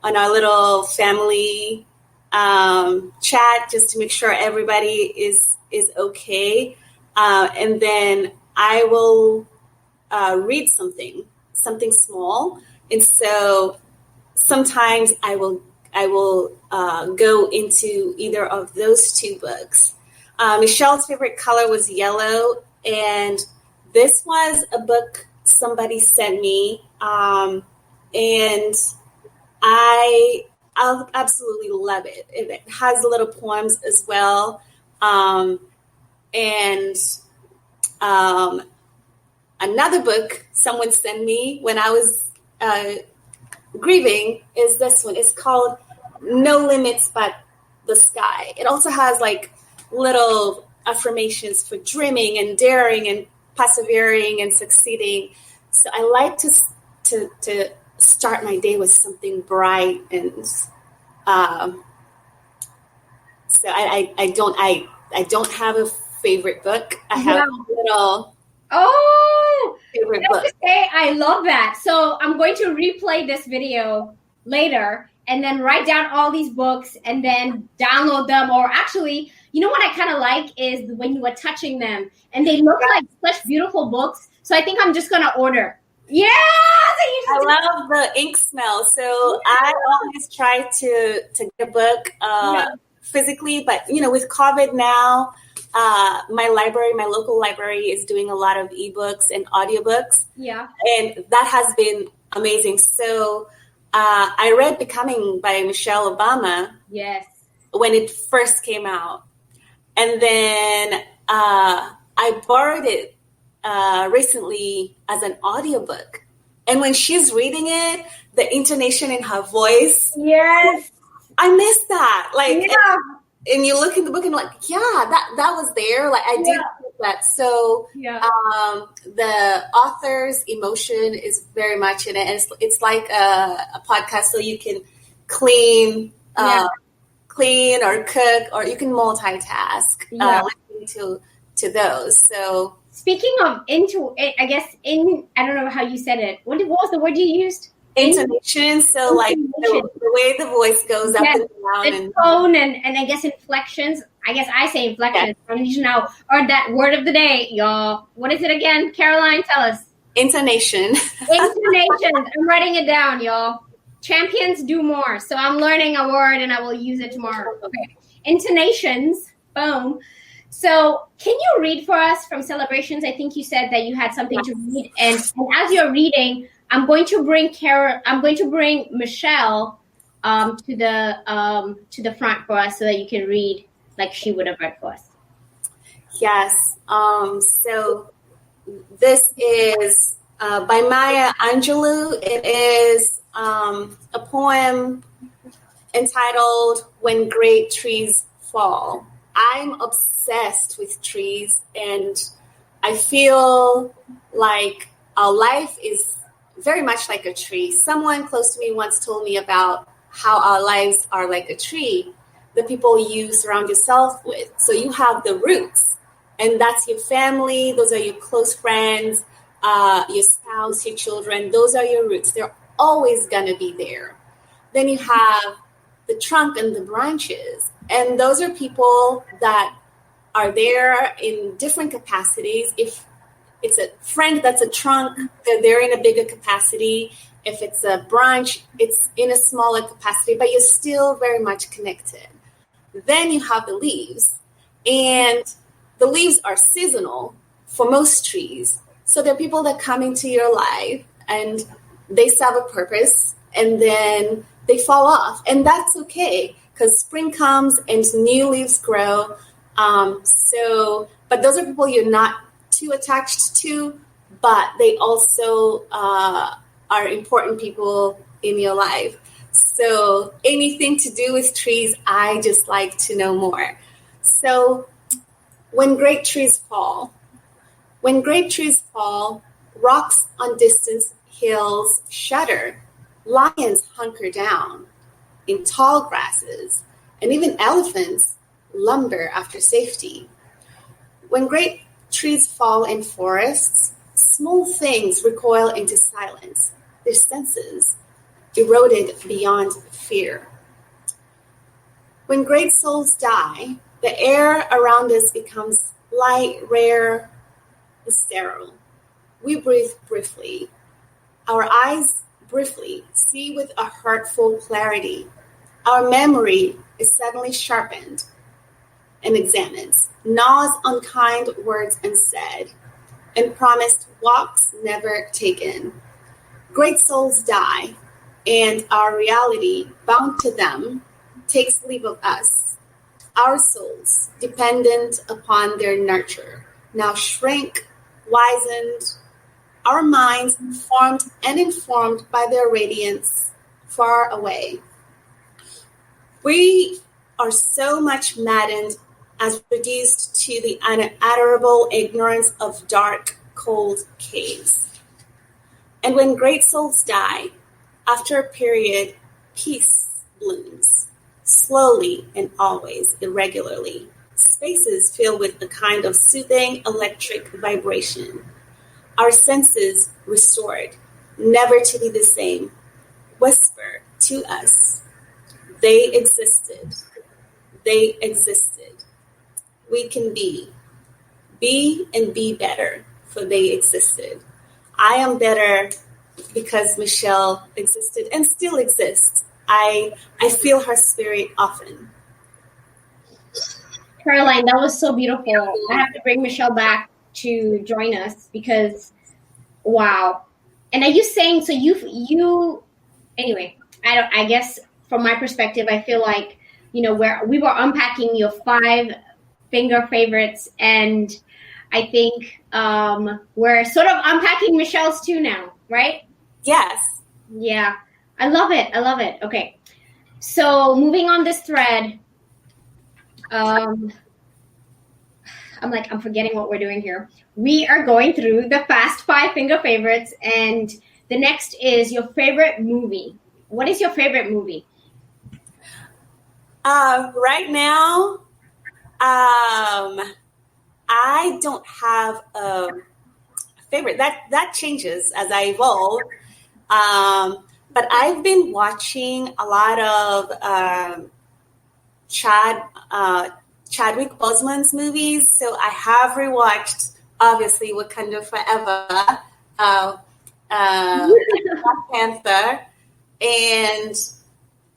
our little family chat just to make sure everybody is okay. And then I will read something small. And so sometimes I will go into either of those 2 books. Michelle's favorite color was yellow, and this was a book somebody sent me, and I'll absolutely love it. It has little poems as well, and another book someone sent me when I was grieving is this one. It's called No Limits But the Sky. It also has like little affirmations for dreaming and daring and persevering and succeeding. So I like to start my day with something bright, and so I don't have a favorite book. I have a little favorite book. I love that. So I'm going to replay this video later and then write down all these books and then download them, or actually You know what I kind of like is when you were touching them and they look like such beautiful books. So I think I'm just going to order. Yeah. I love the ink smell. So I always try to get a book physically, but with COVID now, my local library is doing a lot of ebooks and audiobooks. Yeah. And that has been amazing. So I read Becoming by Michelle Obama. Yes. When it first came out. And then I borrowed it recently as an audiobook. And when she's reading it, the intonation in her voice. Yes. I miss that. And you look in the book and like, that was there. Like I did get that. So the author's emotion is very much in it. And it's like a podcast, so you can clean or cook, or you can multitask listening to those. So speaking of I don't know how you said it. What was the word you used? Intonation. So like the way the voice goes up and down, and tone, and I guess inflections. I guess I say inflections. I need to know. Or that word of the day, y'all. What is it again? Caroline, tell us. Intonation. Intonation. I'm writing it down, y'all. Champions do more. So I'm learning a word and I will use it tomorrow. Okay. Intonations. Boom. So can you read for us from Celebrations? I think you said that you had something to read. And as you're reading, I'm going to bring Michelle to the front for us so that you can read like she would have read for us. Yes. So this is by Maya Angelou. It is a poem entitled When Great Trees Fall. I'm obsessed with trees, and I feel like our life is very much like a tree. Someone close to me once told me about how our lives are like a tree, the people you surround yourself with. So you have the roots, and that's your family. Those are your close friends, your spouse, your children. Those are your roots. They're always going to be there. Then you have the trunk and the branches. And those are people that are there in different capacities. If it's a friend that's a trunk, they're in a bigger capacity. If it's a branch, it's in a smaller capacity, but you're still very much connected. Then you have the leaves. And the leaves are seasonal for most trees. So there are people that come into your life and they serve a purpose and then they fall off. And that's okay, because spring comes and new leaves grow. But those are people you're not too attached to, but they also are important people in your life. So anything to do with trees, I just like to know more. So when great trees fall, rocks on distant hills shudder, lions hunker down in tall grasses, and even elephants lumber after safety. When great trees fall in forests, small things recoil into silence, their senses eroded beyond fear. When great souls die, the air around us becomes light, rare, and sterile. We breathe briefly. Our eyes briefly see with a hurtful clarity. Our memory is suddenly sharpened and examines, gnaws on kind words unsaid, and promised walks never taken. Great souls die, and our reality, bound to them, takes leave of us. Our souls, dependent upon their nurture, now shrink, wizened, our minds formed and informed by their radiance far away. We are so much maddened as reduced to the unutterable ignorance of dark, cold caves. And when great souls die, after a period, peace blooms, slowly and always, irregularly. Spaces filled with a kind of soothing electric vibration. Our senses restored, never to be the same, whisper to us, they existed, we can be and be better, for they existed. I am better because Michelle existed and still exists. I feel her spirit often. Caroline, that was so beautiful. I have to bring Michelle back to join us because, wow. And are you saying, so you anyway, I guess from my perspective, I feel like, where we were unpacking your 5 finger favorites, and I think we're sort of unpacking Michelle's too now, right? Yes. Yeah. I love it. Okay. So moving on this thread, I'm forgetting what we're doing here. We are going through the fast 5 finger favorites, and the next is your favorite movie. What is your favorite movie? Right now, I don't have a favorite. That changes as I evolve. But I've been watching a lot of Chadwick Boseman's movies, so I have rewatched, obviously, Wakanda Forever, Black Panther, and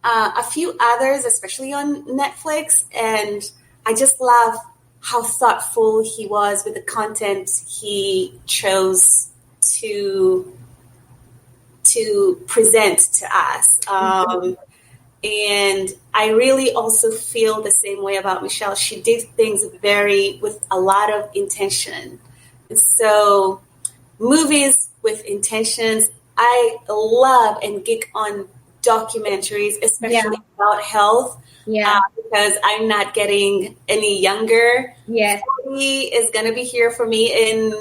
a few others, especially on Netflix. And I just love how thoughtful he was with the content he chose to present to us. And I really also feel the same way about Michelle. She did things with a lot of intention. And so movies with intentions, I love and geek on documentaries, especially about health. Yeah. Because I'm not getting any younger. Yes. 40 is going to be here for me in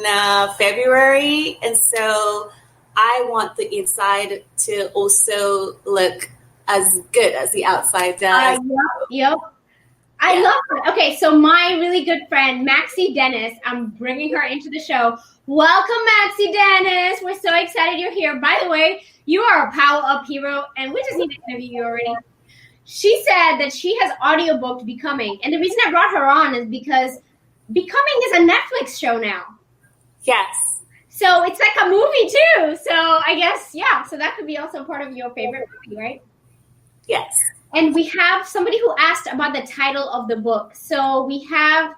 February. And so I want the inside to also look as good as the outside does. Yep. I love it. Okay, so my really good friend, Maxie Dennis, I'm bringing her into the show. Welcome, Maxie Dennis. We're so excited you're here. By the way, you are a PowerUp hero, and we just need to interview you already. She said that she has audiobooked Becoming, and the reason I brought her on is because Becoming is a Netflix show now. Yes. So it's like a movie too. So I guess, so that could be also part of your favorite movie, right? Yes. And we have somebody who asked about the title of the book. So we have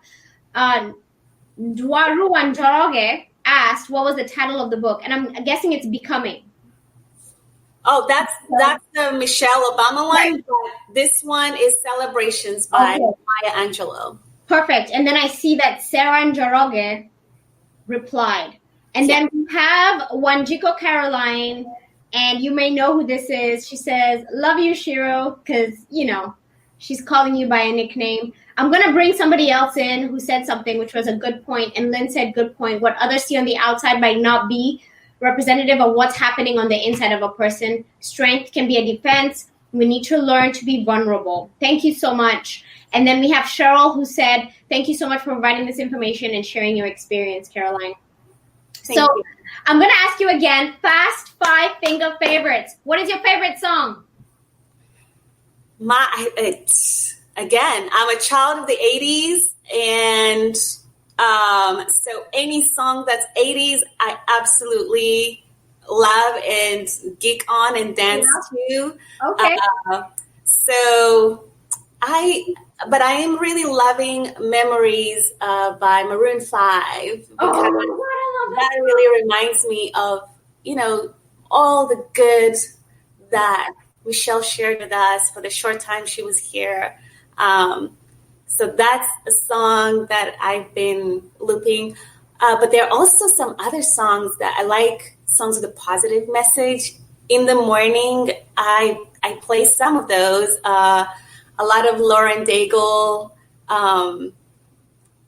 Ndwaru asked what was the title of the book, and I'm guessing it's Becoming. Oh, that's the Michelle Obama one. Right. But this one is Celebrations by Maya Angelou. Perfect. And then I see that Sarah Njoroge replied. And then we have Wanjiko Caroline, and you may know who this is. She says, love you, Shiro, because, she's calling you by a nickname. I'm going to bring somebody else in who said something, which was a good point. And Lynn said, good point. What others see on the outside might not be representative of what's happening on the inside of a person. Strength can be a defense. We need to learn to be vulnerable. Thank you so much. And then we have Cheryl who said, thank you so much for providing this information and sharing your experience, Caroline. Thank you. I'm going to ask you again, fast 5 finger favorites. What is your favorite song? Again, I'm a child of the 80s, and so any song that's 80s, I absolutely love and geek on and dance to. Okay. But I am really loving Memories by Maroon 5 because I love that really reminds me of, all the good that Michelle shared with us for the short time she was here. So that's a song that I've been looping. But there are also some other songs that I like, songs with a positive message. In the morning, I play some of those. A lot of Lauren Daigle,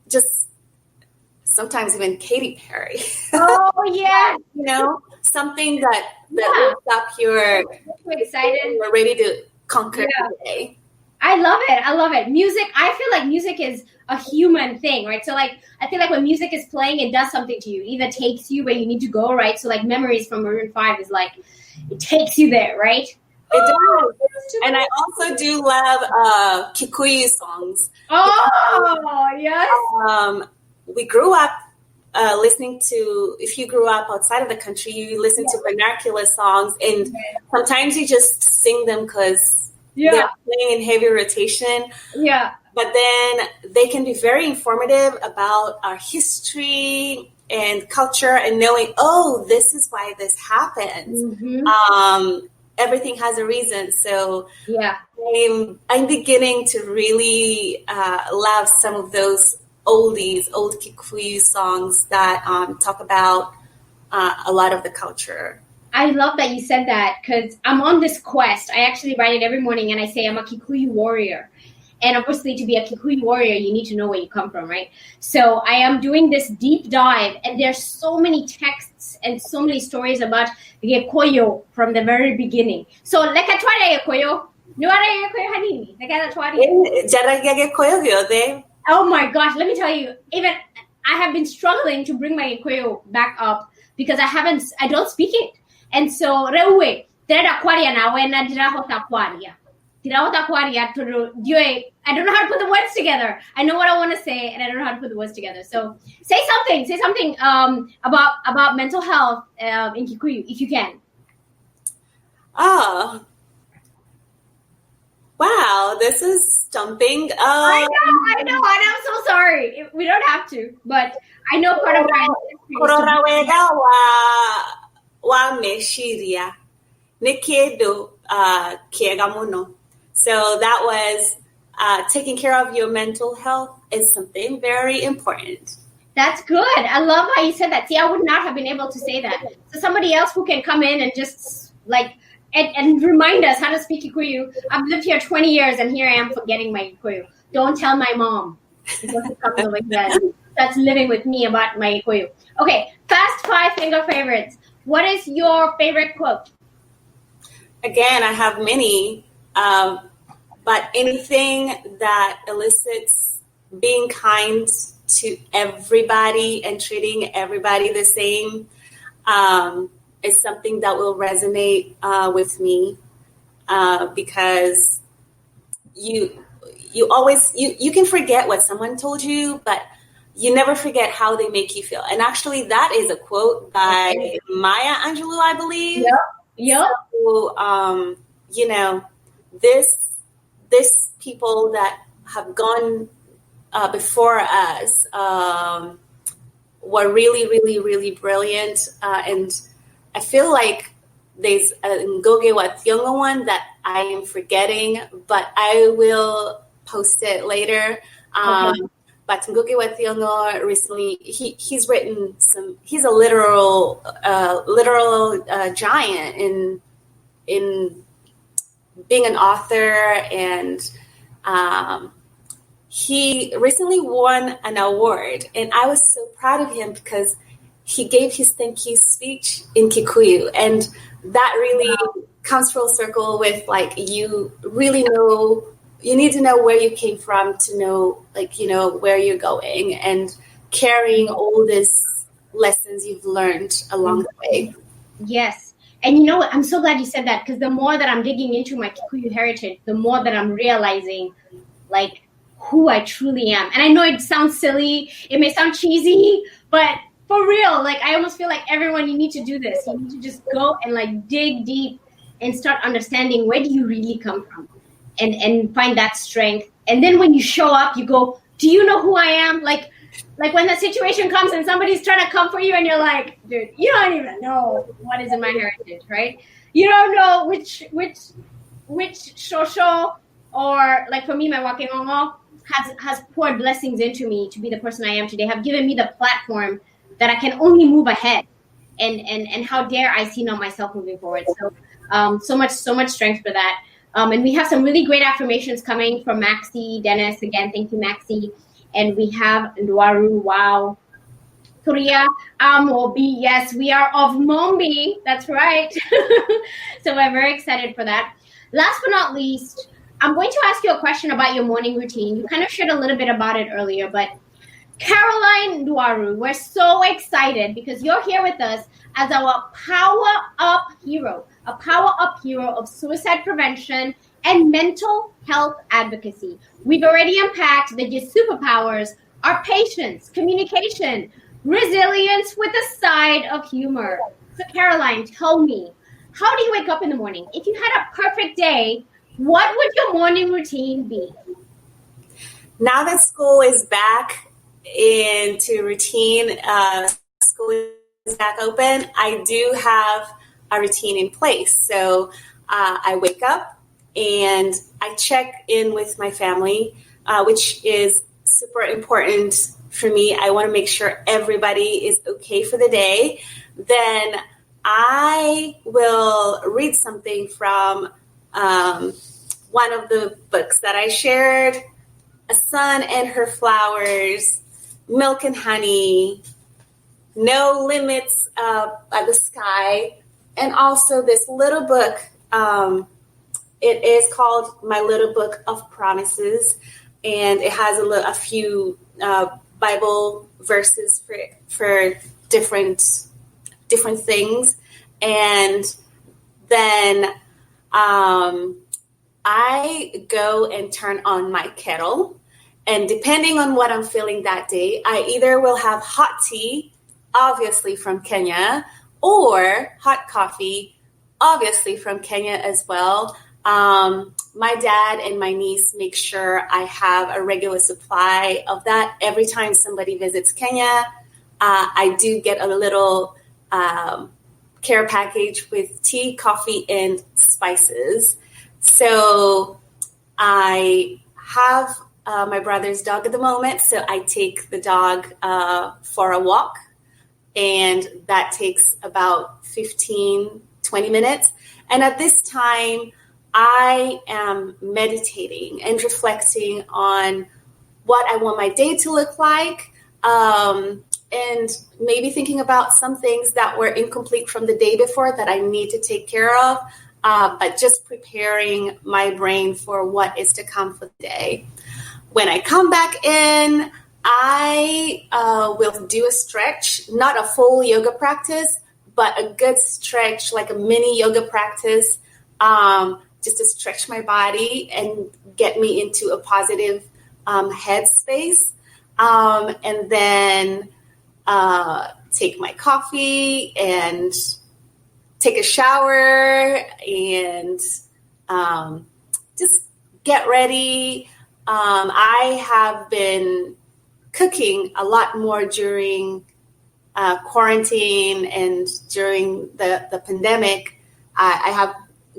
just sometimes even Katy Perry. Oh, yeah. Something that lifts up your... So excited. You're ready to conquer the day. I love it. Music, I feel like music is a human thing, right? So, I feel like when music is playing, it does something to you. It either takes you where you need to go, right? So, Memories from Maroon 5 is it takes you there, right? It does. And I also do love Kikuyu songs. Oh, yes. We grew up listening to, if you grew up outside of the country, you listen to vernacular songs, and sometimes you just sing them because they're playing in heavy rotation. Yeah. But then they can be very informative about our history and culture and knowing, oh, this is why this happens. Mm-hmm. Everything has a reason. So yeah, I'm beginning to really love some of those old Kikuyu songs that talk about a lot of the culture. I love that you said that, because I'm on this quest. I actually write it every morning, and I say I'm a Kikuyu warrior. And obviously, to be a Kikuyu warrior, you need to know where you come from, right? So I am doing this deep dive, and there's so many texts and so many stories about Gikuyu from the very beginning. So, like I tried Gikuyu. Oh my gosh, let me tell you, even I have been struggling to bring my Gikuyu back up because I don't speak it. And so, I don't know how to put the words together. I know what I want to say, and I don't know how to put the words together. So say something about mental health in Kikuyu, if you can. Oh, wow, this is stumping. I know, and I'm so sorry. We don't have to, but I know part of my wa meshiria nekedo kiegamuno. So that was taking care of your mental health is something very important. That's good. I love how you said that. See, I would not have been able to say that. So somebody else who can come in and just and remind us how to speak Kikuyu. I've lived here 20 years, and here I am forgetting my Kikuyu. Don't tell my mom. That's living with me about my Kikuyu. Okay, fast 5 finger favorites. What is your favorite quote? Again, I have many, but anything that elicits being kind to everybody and treating everybody the same is something that will resonate with me because you always you can forget what someone told you, but you never forget how they make you feel. And actually, that is a quote by Maya Angelou, I believe. Yep. So, this people that have gone before us were really, really, really brilliant. And I feel like there's a Ngoge Wathiongo one that I am forgetting, but I will post it later. But Ngoge Wathiongo recently, he's written he's a literal giant in being an author, and he recently won an award, and I was so proud of him because he gave his thank you speech in Kikuyu, and that really comes full circle with you really know. You need to know where you came from to know, where you're going, and carrying all these lessons you've learned along the way. Yes. And you know what? I'm so glad you said that, because the more that I'm digging into my Kikuyu heritage, the more that I'm realizing, who I truly am. And I know it sounds silly. It may sound cheesy, but for real, I almost feel like everyone, you need to do this. You need to just go and dig deep and start understanding, where do you really come from? And find that strength. And then when you show up, you go, do you know who I am? Like when the situation comes and somebody's trying to come for you, and you're like, dude, you don't even know what is in my heritage, right? You don't know which shosho, or for me, my wakengongo has poured blessings into me to be the person I am today, have given me the platform that I can only move ahead. And how dare I see now myself moving forward. So so much strength for that. And we have some really great affirmations coming from Maxi, Dennis. Again, thank you, Maxi. And we have Ndwaru, wow. Korea, Amobi, yes, we are of Mombi. That's right. So we're very excited for that. Last but not least, I'm going to ask you a question about your morning routine. You kind of shared a little bit about it earlier, but Caroline Ndwaru, we're so excited because you're here with us as our Power Up hero, a Power Up hero of suicide prevention and mental health advocacy. We've already unpacked that your superpowers are patience, communication, resilience with a side of humor. So Caroline, tell me, how do you wake up in the morning? If you had a perfect day, what would your morning routine be? Now that school is back into routine, school is back open, I do have a routine in place. So I wake up and I check in with my family, which is super important for me. I want to make sure everybody is okay for the day. Then I will read something from one of the books that I shared, A Sun and Her Flowers, Milk and Honey, No Limits at the Sky, and also this little book. It is called My Little Book of Promises, and it has a few Bible verses for different things. And then I go and turn on my kettle. And depending on what I'm feeling that day, I either will have hot tea, obviously from Kenya, or hot coffee, obviously from Kenya as well. My dad and my niece make sure I have a regular supply of that. Every time somebody visits Kenya, I do get a little care package with tea, coffee, and spices. So I have my brother's dog at the moment, so I take the dog for a walk, and that takes about 15, 20 minutes. And at this time, I am meditating and reflecting on what I want my day to look like, and maybe thinking about some things that were incomplete from the day before that I need to take care of, but just preparing my brain for what is to come for the day. When I come back in, I will do a stretch, not a full yoga practice, but a good stretch, like a mini yoga practice, just to stretch my body and get me into a positive headspace. And then take my coffee and take a shower and just get ready. I have been cooking a lot more during quarantine and during the pandemic. I have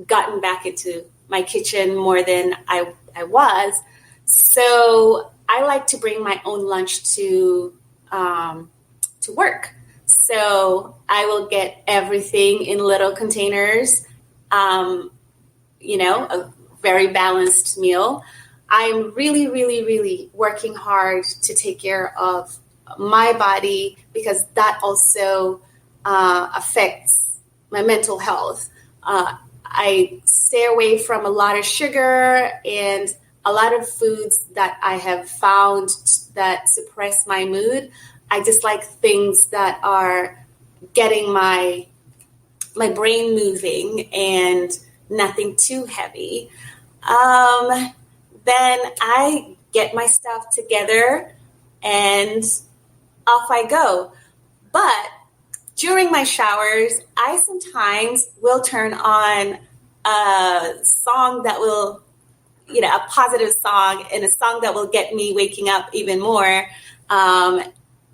gotten back into my kitchen more than I was. So I like to bring my own lunch to work. So I will get everything in little containers, a very balanced meal. I'm really, really, really working hard to take care of my body because that also affects my mental health. I stay away from a lot of sugar and a lot of foods that I have found that suppress my mood. I just like things that are getting my brain moving and nothing too heavy. Then I get my stuff together and off I go. But during my showers, I sometimes will turn on a song that will, a positive song and a song that will get me waking up even more.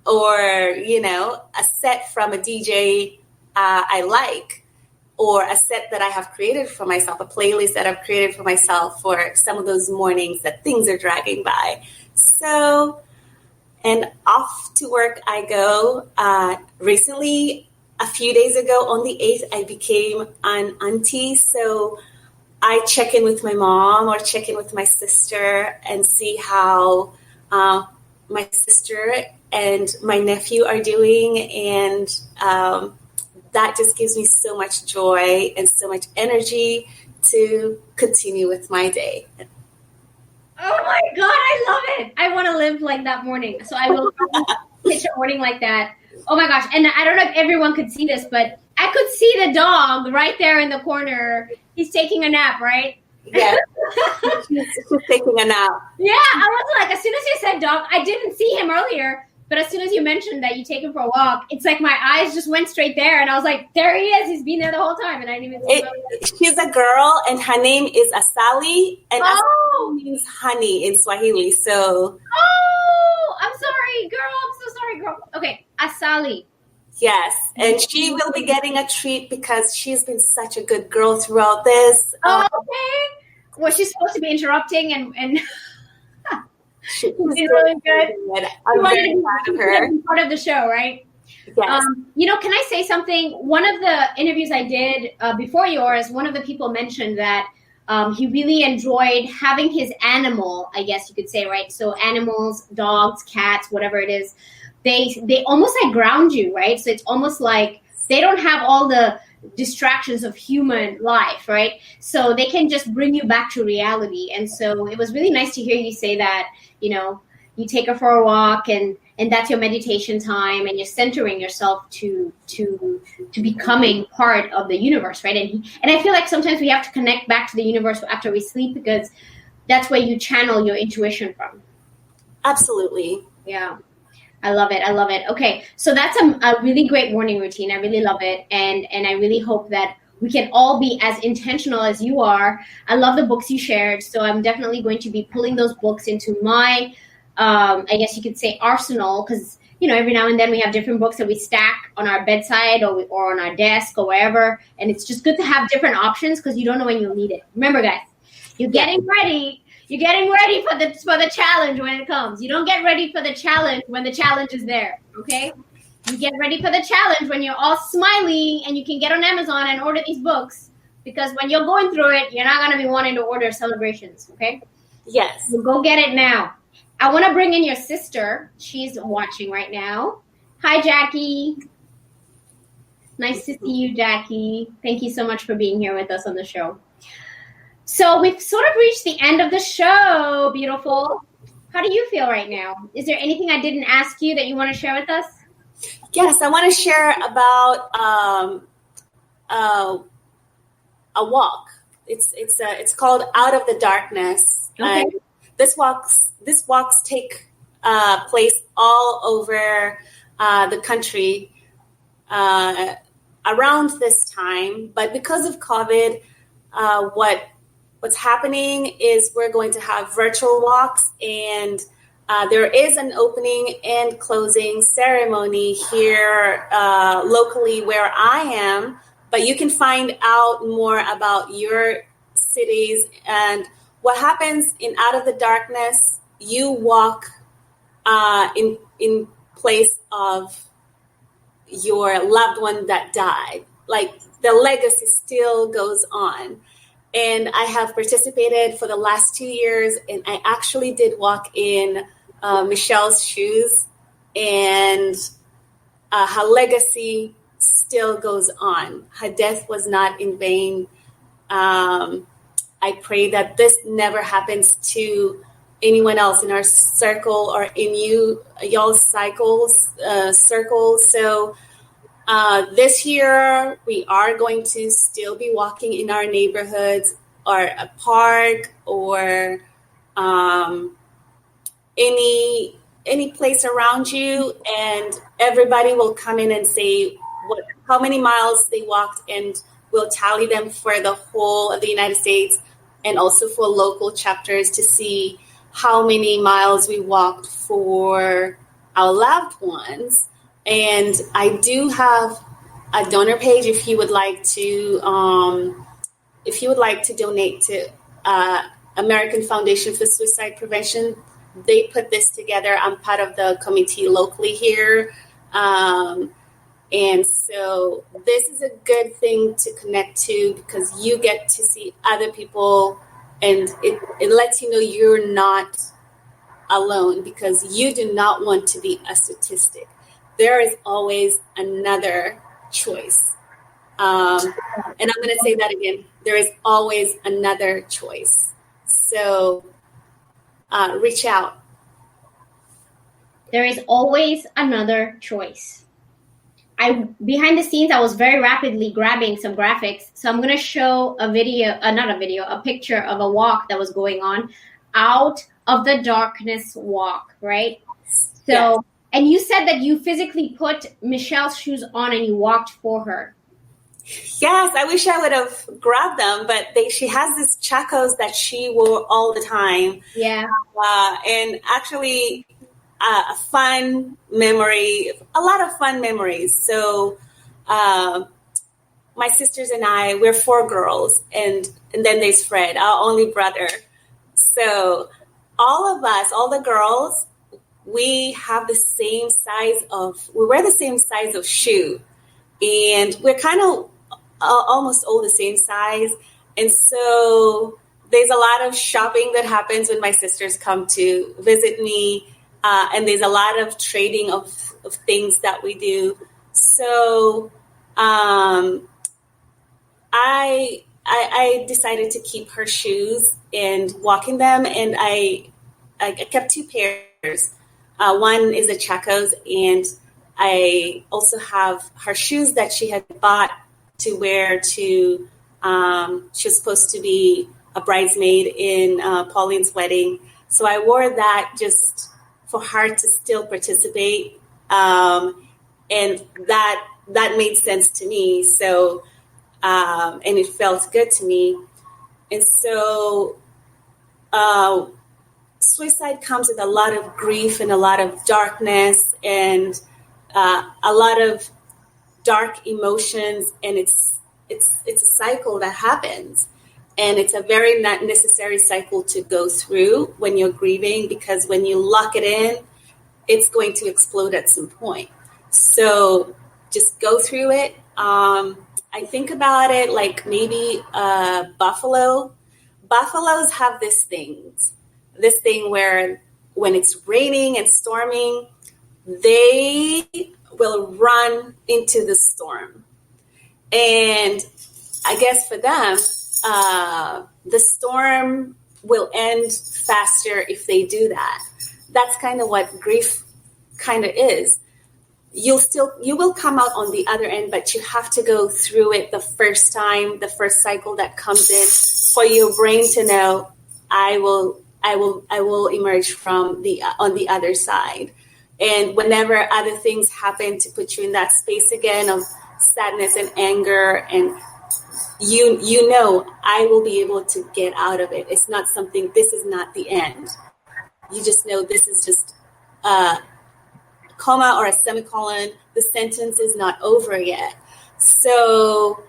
Or, a set from a DJ I like, or a set that I have created for myself, a playlist that I've created for myself for some of those mornings that things are dragging by. So, and off to work I go. Recently, a few days ago, on the 8th, I became an auntie. So I check in with my mom or check in with my sister and see how my sister and my nephew are doing. And that just gives me so much joy and so much energy to continue with my day. Oh my God, I love it. I want to live like that morning. So I will picture a morning like that. Oh my gosh. And I don't know if everyone could see this, but I could see the dog right there in the corner. He's taking a nap, right? Yes. She's taking a nap. Yeah, I was like, as soon as you said dog, I didn't see him earlier. But as soon as you mentioned that you take him for a walk, it's like my eyes just went straight there. And I was like, there he is. He's been there the whole time. And I didn't even see him. She's a girl, and her name is Asali. And Asali means honey in Swahili. So. Oh, I'm sorry, girl. I'm so sorry, girl. Okay, Asali. Yes, and she will be getting a treat because she's been such a good girl throughout this. Oh, okay. Was she supposed to be interrupting and she's really good? I'm very proud of her. Part of the show, right? Yes. Can I say something? One of the interviews I did before yours, one of the people mentioned that he really enjoyed having his animal, I guess you could say, right? So animals, dogs, cats, whatever it is, they almost like ground you, right? So it's almost like they don't have all the distractions of human life, right? So they can just bring you back to reality. And so it was really nice to hear you say that, you take her for a walk and that's your meditation time, and you're centering yourself to becoming part of the universe, right? And I feel like sometimes we have to connect back to the universe after we sleep, because that's where you channel your intuition from. Absolutely. Yeah. I love it. I love it. Okay. So that's a really great morning routine. I really love it. And I really hope that we can all be as intentional as you are. I love the books you shared. So I'm definitely going to be pulling those books into my, I guess you could say, arsenal, because, every now and then we have different books that we stack on our bedside or on our desk or wherever. And it's just good to have different options, because you don't know when you'll need it. Remember, guys, you're getting ready. You're getting ready for the challenge when it comes. You don't get ready for the challenge when the challenge is there, okay? You get ready for the challenge when you're all smiley and you can get on Amazon and order these books, because when you're going through it, you're not going to be wanting to order celebrations, okay? Yes. So go get it now. I want to bring in your sister. She's watching right now. Hi, Jackie. Nice to see you, Jackie. Thank you so much for being here with us on the show. So we've sort of reached the end of the show, beautiful. How do you feel right now? Is there anything I didn't ask you that you want to share with us? Yes, I want to share about a walk. It's called Out of the Darkness. Okay. And this walks take place all over the country around this time, but because of COVID, what's happening is we're going to have virtual walks, and there is an opening and closing ceremony here locally where I am, but you can find out more about your cities and what happens in Out of the Darkness. You walk in place of your loved one that died. Like, the legacy still goes on. And I have participated for the last 2 years, and I actually did walk in Michelle's shoes, and her legacy still goes on. Her death was not in vain. I pray that this never happens to anyone else in our circle or in y'all's circle. So this year, we are going to still be walking in our neighborhoods or a park or any place around you, and everybody will come in and say how many miles they walked, and we'll tally them for the whole of the United States and also for local chapters to see how many miles we walked for our loved ones. And I do have a donor page if you would like to donate to American Foundation for Suicide Prevention. They put this together. I'm part of the committee locally here. And so this is a good thing to connect to, because you get to see other people, and it lets you know you're not alone, because you do not want to be a statistic. There is always another choice. And I'm going to say that again. There is always another choice. So reach out. There is always another choice. Behind the scenes, I was very rapidly grabbing some graphics. So I'm going to show a picture of a walk that was going on, out of the darkness walk, right? So, yes. And you said that you physically put Michelle's shoes on and you walked for her. Yes, I wish I would have grabbed them, but she has these chacos that she wore all the time. Yeah. And actually, a fun memory, a lot of fun memories. So my sisters and I, we're 4 girls, and then there's Fred, our only brother. So all of us, all the girls, we wear the same size of shoe. And we're kind of almost all the same size. And so there's a lot of shopping that happens when my sisters come to visit me. And there's a lot of trading of things that we do. So I decided to keep her shoes and walk in them. And I kept 2 pairs. One is the chacos, and I also have her shoes that she had bought to wear to, she was supposed to be a bridesmaid in Pauline's wedding. So I wore that just for her to still participate. And that made sense to me. So, and it felt good to me. And so, suicide comes with a lot of grief and a lot of darkness and a lot of dark emotions, and it's a cycle that happens, and it's a very not necessary cycle to go through when you're grieving, because when you lock it in, it's going to explode at some point. So just go through it. I think about it like maybe buffalo. Buffaloes have this thing where when it's raining and storming, they will run into the storm. And I guess for them, the storm will end faster if they do that. That's kind of what grief kind of is. You will come out on the other end, but you have to go through it the first time, the first cycle that comes in, for your brain to know, I will emerge from on the other side. And whenever other things happen to put you in that space again of sadness and anger, and you know, I will be able to get out of it. It's not something, this is not the end. You just know this is just a comma or a semicolon. The sentence is not over yet. So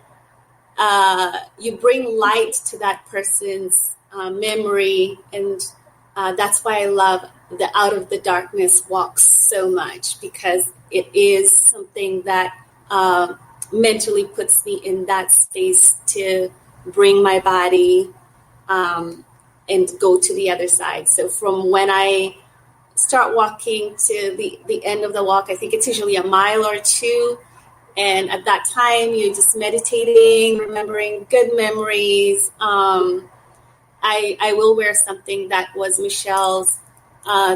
you bring light to that person's memory, and that's why I love the Out of the Darkness walk so much, because it is something that mentally puts me in that space to bring my body and go to the other side. So from when I start walking to the end of the walk, I think it's usually a mile or 2. And at that time, you're just meditating, remembering good memories. I will wear something that was Michelle's.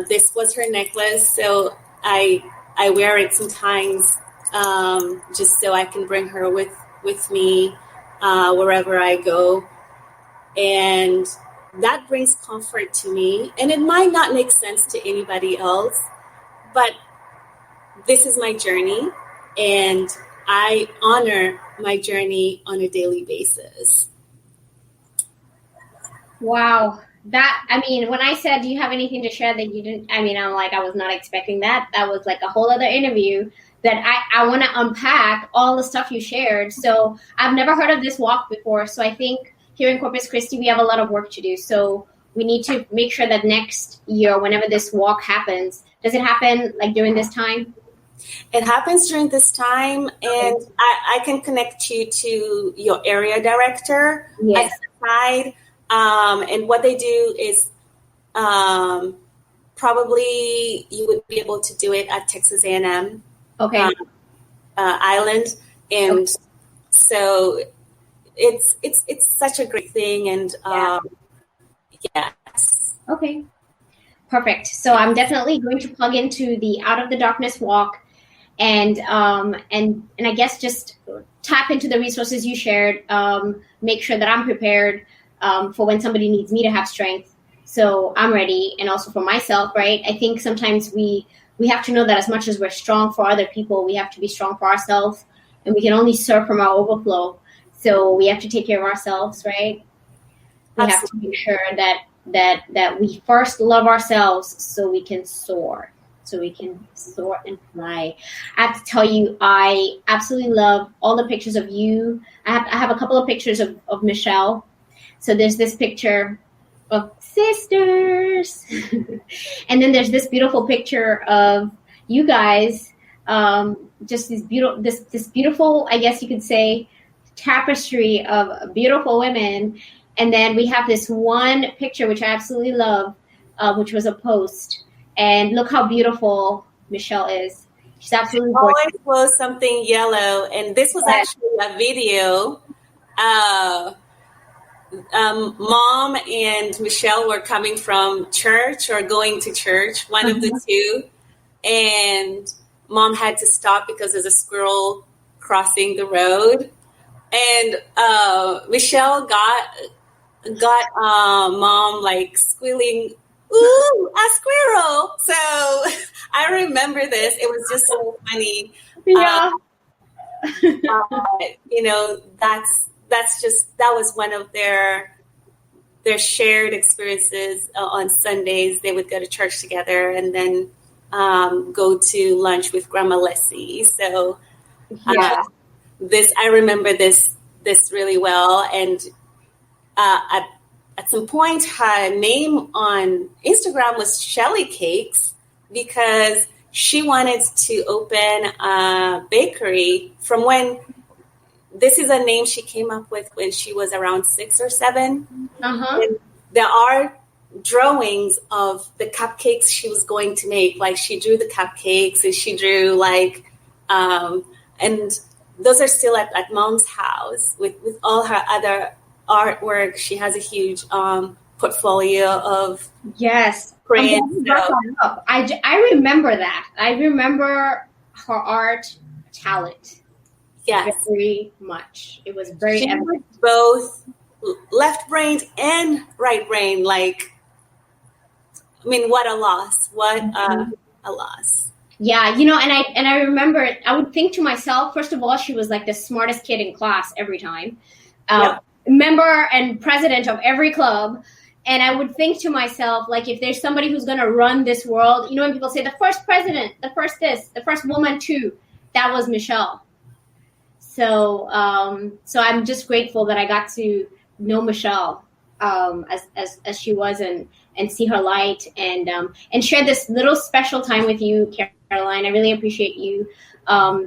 This was her necklace, so I wear it sometimes just so I can bring her with me wherever I go. And that brings comfort to me. And it might not make sense to anybody else, but this is my journey, and I honor my journey on a daily basis. Wow. When I said, do you have anything to share that you didn't, I was not expecting that. That was like a whole other interview that I want to unpack all the stuff you shared. So I've never heard of this walk before. So I think here in Corpus Christi, we have a lot of work to do. So we need to make sure that next year, whenever this walk happens, does it happen like during this time? It happens during this time, and I can connect you to your area director. Yes. And what they do is probably you would be able to do it at Texas A&M Island. And so it's such a great thing. And yes. Okay. Perfect. So I'm definitely going to plug into the Out of the Darkness walk, and I guess just tap into the resources you shared. Make sure that I'm prepared for when somebody needs me to have strength. So I'm ready, and also for myself, right? I think sometimes we have to know that as much as we're strong for other people, we have to be strong for ourselves, and we can only serve from our overflow. So we have to take care of ourselves, right? We Absolutely. have to make sure that we first love ourselves so we can soar. So we can soar and fly. I have to tell you, I absolutely love all the pictures of you. I have a couple of pictures of Michelle. So there's this picture of sisters. And then there's this beautiful picture of you guys. Just this beautiful, I guess you could say, tapestry of beautiful women. And then we have this one picture, which I absolutely love, which was a post. And look how beautiful Michelle is. She's absolutely gorgeous. Always was something yellow. And this was actually a video. Mom and Michelle were coming from church or going to church, one of the two. And Mom had to stop because there's a squirrel crossing the road. And Michelle got Mom like squealing, "Ooh, a squirrel!" So I remember this. It was just so funny. Yeah. You know, that was one of their shared experiences. On Sundays, they would go to church together and then go to lunch with Grandma Leslie. So I remember this really well. And at some point, her name on Instagram was Shelly Cakes because she wanted to open a bakery from when. This is a name she came up with when she was around 6 or 7. And there are drawings of the cupcakes she was going to make. Like she drew the cupcakes and she drew like, and those are still at Mom's house with all her other artwork. She has a huge portfolio of prints. I remember that. I remember her art talent. Yes. Very much. It was very she evident. Was both left-brained and right-brained. Like, I mean, what a loss. What a loss. Yeah, you know, and I remember it. I would think to myself, first of all, she was like the smartest kid in class every time. Member and president of every club. And I would think to myself, like, if there's somebody who's going to run this world, you know, when people say the first president, the first this, the first woman too, that was Michelle. So I'm just grateful that I got to know Michelle as she was and see her light and share this little special time with you, Caroline. I really appreciate you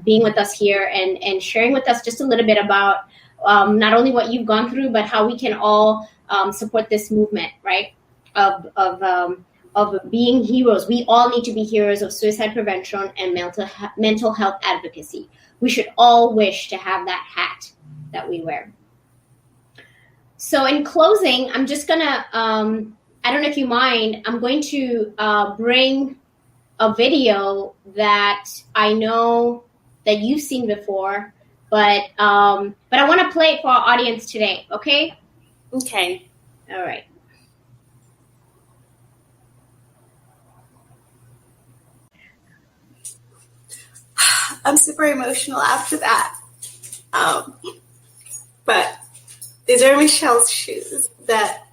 being with us here and sharing with us just a little bit about not only what you've gone through, but how we can all support this movement, right? Of being heroes. We all need to be heroes of suicide prevention and mental health advocacy. We should all wish to have that hat that we wear. So in closing, I'm just gonna, I don't know if you mind, I'm going to bring a video that I know that you've seen before, but I want to play it for our audience today, okay? Okay. All right. I'm super emotional after that. But these are Michelle's shoes that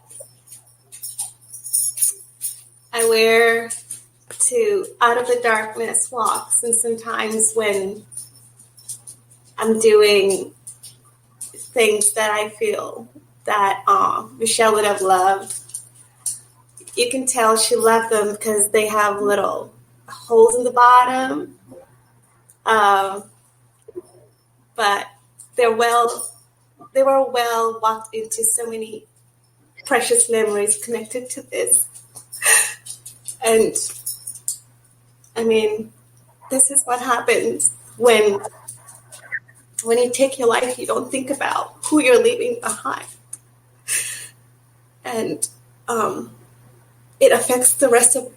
I wear to Out of the Darkness walks, and sometimes when I'm doing things that I feel that Michelle would have loved. You can tell she loved them because they have little holes in the bottom. But they were well walked into so many precious memories connected to this. And I mean, this is what happens when you take your life, you don't think about who you're leaving behind. And it affects the rest of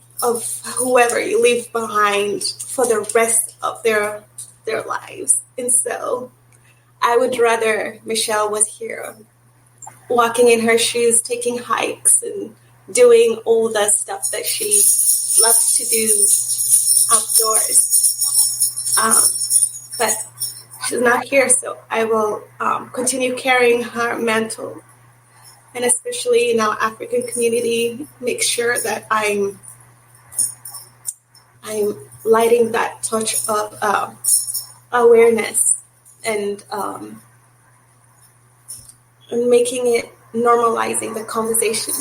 whoever you leave behind for the rest of their lives. And so I would rather Michelle was here walking in her shoes, taking hikes and doing all the stuff that she loves to do outdoors. But she's not here, so I will continue carrying her mantle. And especially in our African community, make sure that I'm lighting that torch of awareness and making it, normalizing the conversation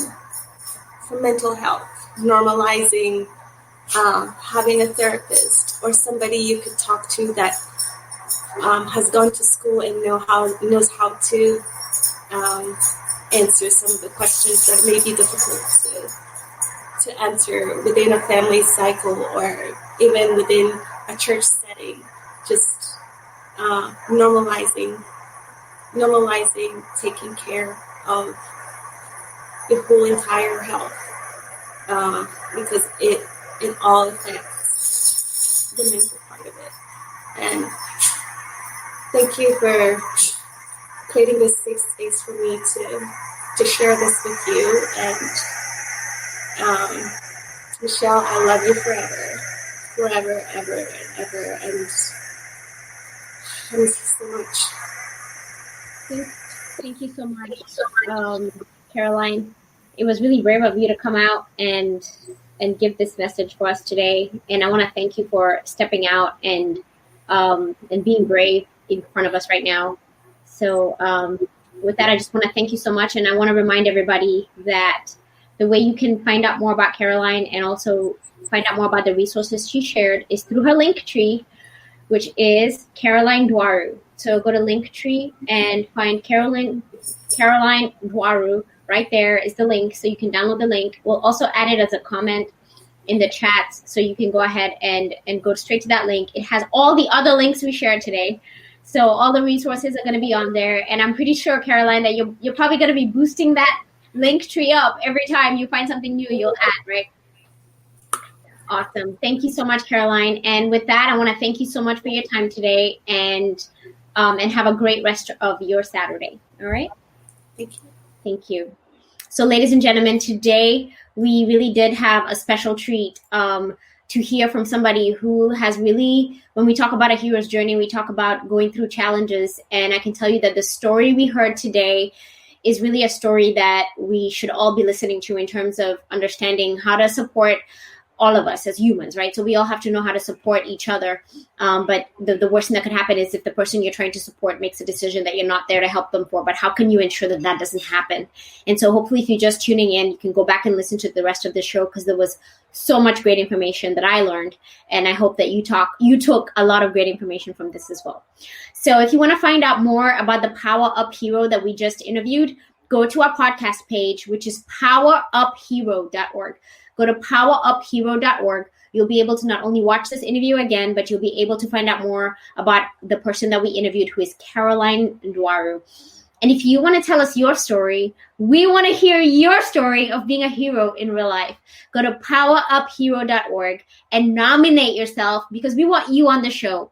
for mental health, normalizing having a therapist or somebody you could talk to that has gone to school and knows how to answer some of the questions that may be difficult to answer within a family cycle or even within a church setting. Just normalizing taking care of your whole entire health because it all affects the mental part of it. And thank you for creating this safe space for me to share this with you. And Michelle, I love you forever, ever, and ever. And I miss you so much. Thank you so much, Caroline. It was really brave of you to come out and give this message for us today. And I want to thank you for stepping out and being brave in front of us right now. So with that, I just want to thank you so much. And I want to remind everybody that the way you can find out more about Caroline and also find out more about the resources she shared is through her Linktree, which is Caroline Ndwaru. So go to Linktree and find Caroline Ndwaru. Right there is the link, so you can download the link. We'll also add it as a comment in the chat, so you can go ahead and go straight to that link. It has all the other links we shared today. So all the resources are going to be on there. And I'm pretty sure, Caroline, that you're probably going to be boosting that Linktree up every time you find something new you'll add, right? Awesome. Thank you so much, Caroline. And with that, I want to thank you so much for your time today and have a great rest of your Saturday. All right? Thank you. Thank you. So, ladies and gentlemen, today we really did have a special treat to hear from somebody who has really, when we talk about a hero's journey, we talk about going through challenges. And I can tell you that the story we heard today is really a story that we should all be listening to in terms of understanding how to support all of us as humans, right? So we all have to know how to support each other. But the worst thing that could happen is if the person you're trying to support makes a decision that you're not there to help them for. But how can you ensure that that doesn't happen? And so hopefully if you're just tuning in, you can go back and listen to the rest of the show because there was so much great information that I learned. And I hope that you took a lot of great information from this as well. So if you want to find out more about the PowerUp hero that we just interviewed, go to our podcast page, which is poweruphero.org. Go to poweruphero.org. You'll be able to not only watch this interview again, but you'll be able to find out more about the person that we interviewed, who is Caroline Ndwaru. And if you want to tell us your story, we want to hear your story of being a hero in real life. Go to poweruphero.org and nominate yourself because we want you on the show.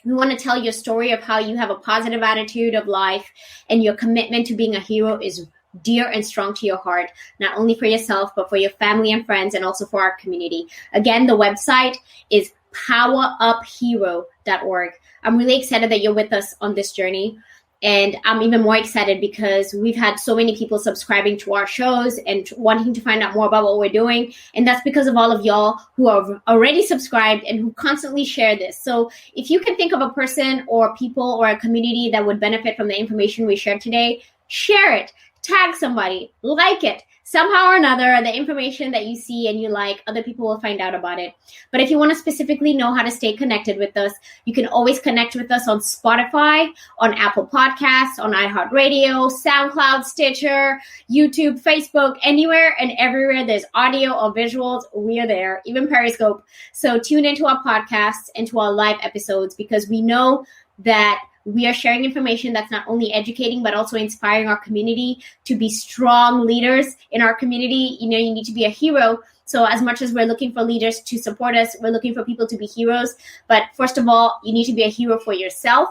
We want to tell your story of how you have a positive attitude of life and your commitment to being a hero is dear and strong to your heart, not only for yourself, but for your family and friends, and also for our community. Again, the website is poweruphero.org. I'm really excited that you're with us on this journey. And I'm even more excited because we've had so many people subscribing to our shows and wanting to find out more about what we're doing. And that's because of all of y'all who are already subscribed and who constantly share this. So if you can think of a person or people or a community that would benefit from the information we shared today, share it. Tag somebody, like it. Somehow or another, the information that you see and you like, other people will find out about it. But if you want to specifically know how to stay connected with us, you can always connect with us on Spotify, on Apple Podcasts, on iHeartRadio, SoundCloud, Stitcher, YouTube, Facebook, anywhere and everywhere there's audio or visuals, we are there, even Periscope. So tune into our podcasts and to our live episodes because we know that We are sharing information that's not only educating, but also inspiring our community to be strong leaders in our community. You need to be a hero. So as much as we're looking for leaders to support us, we're looking for people to be heroes. But first of all, you need to be a hero for yourself.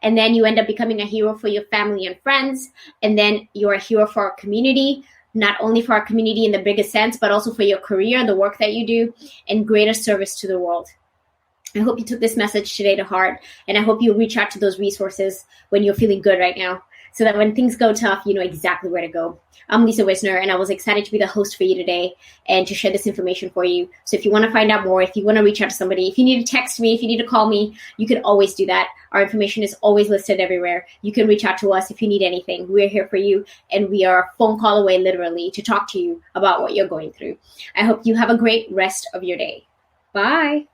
And then you end up becoming a hero for your family and friends. And then you're a hero for our community, not only for our community in the biggest sense, but also for your career and the work that you do, and greater service to the world. I hope you took this message today to heart, and I hope you reach out to those resources when you're feeling good right now, so that when things go tough, you know exactly where to go. I'm Lisa Wisner, and I was excited to be the host for you today and to share this information for you. So if you want to find out more, if you want to reach out to somebody, if you need to text me, if you need to call me, you can always do that. Our information is always listed everywhere. You can reach out to us if you need anything. We're here for you, and we are a phone call away, literally, to talk to you about what you're going through. I hope you have a great rest of your day. Bye.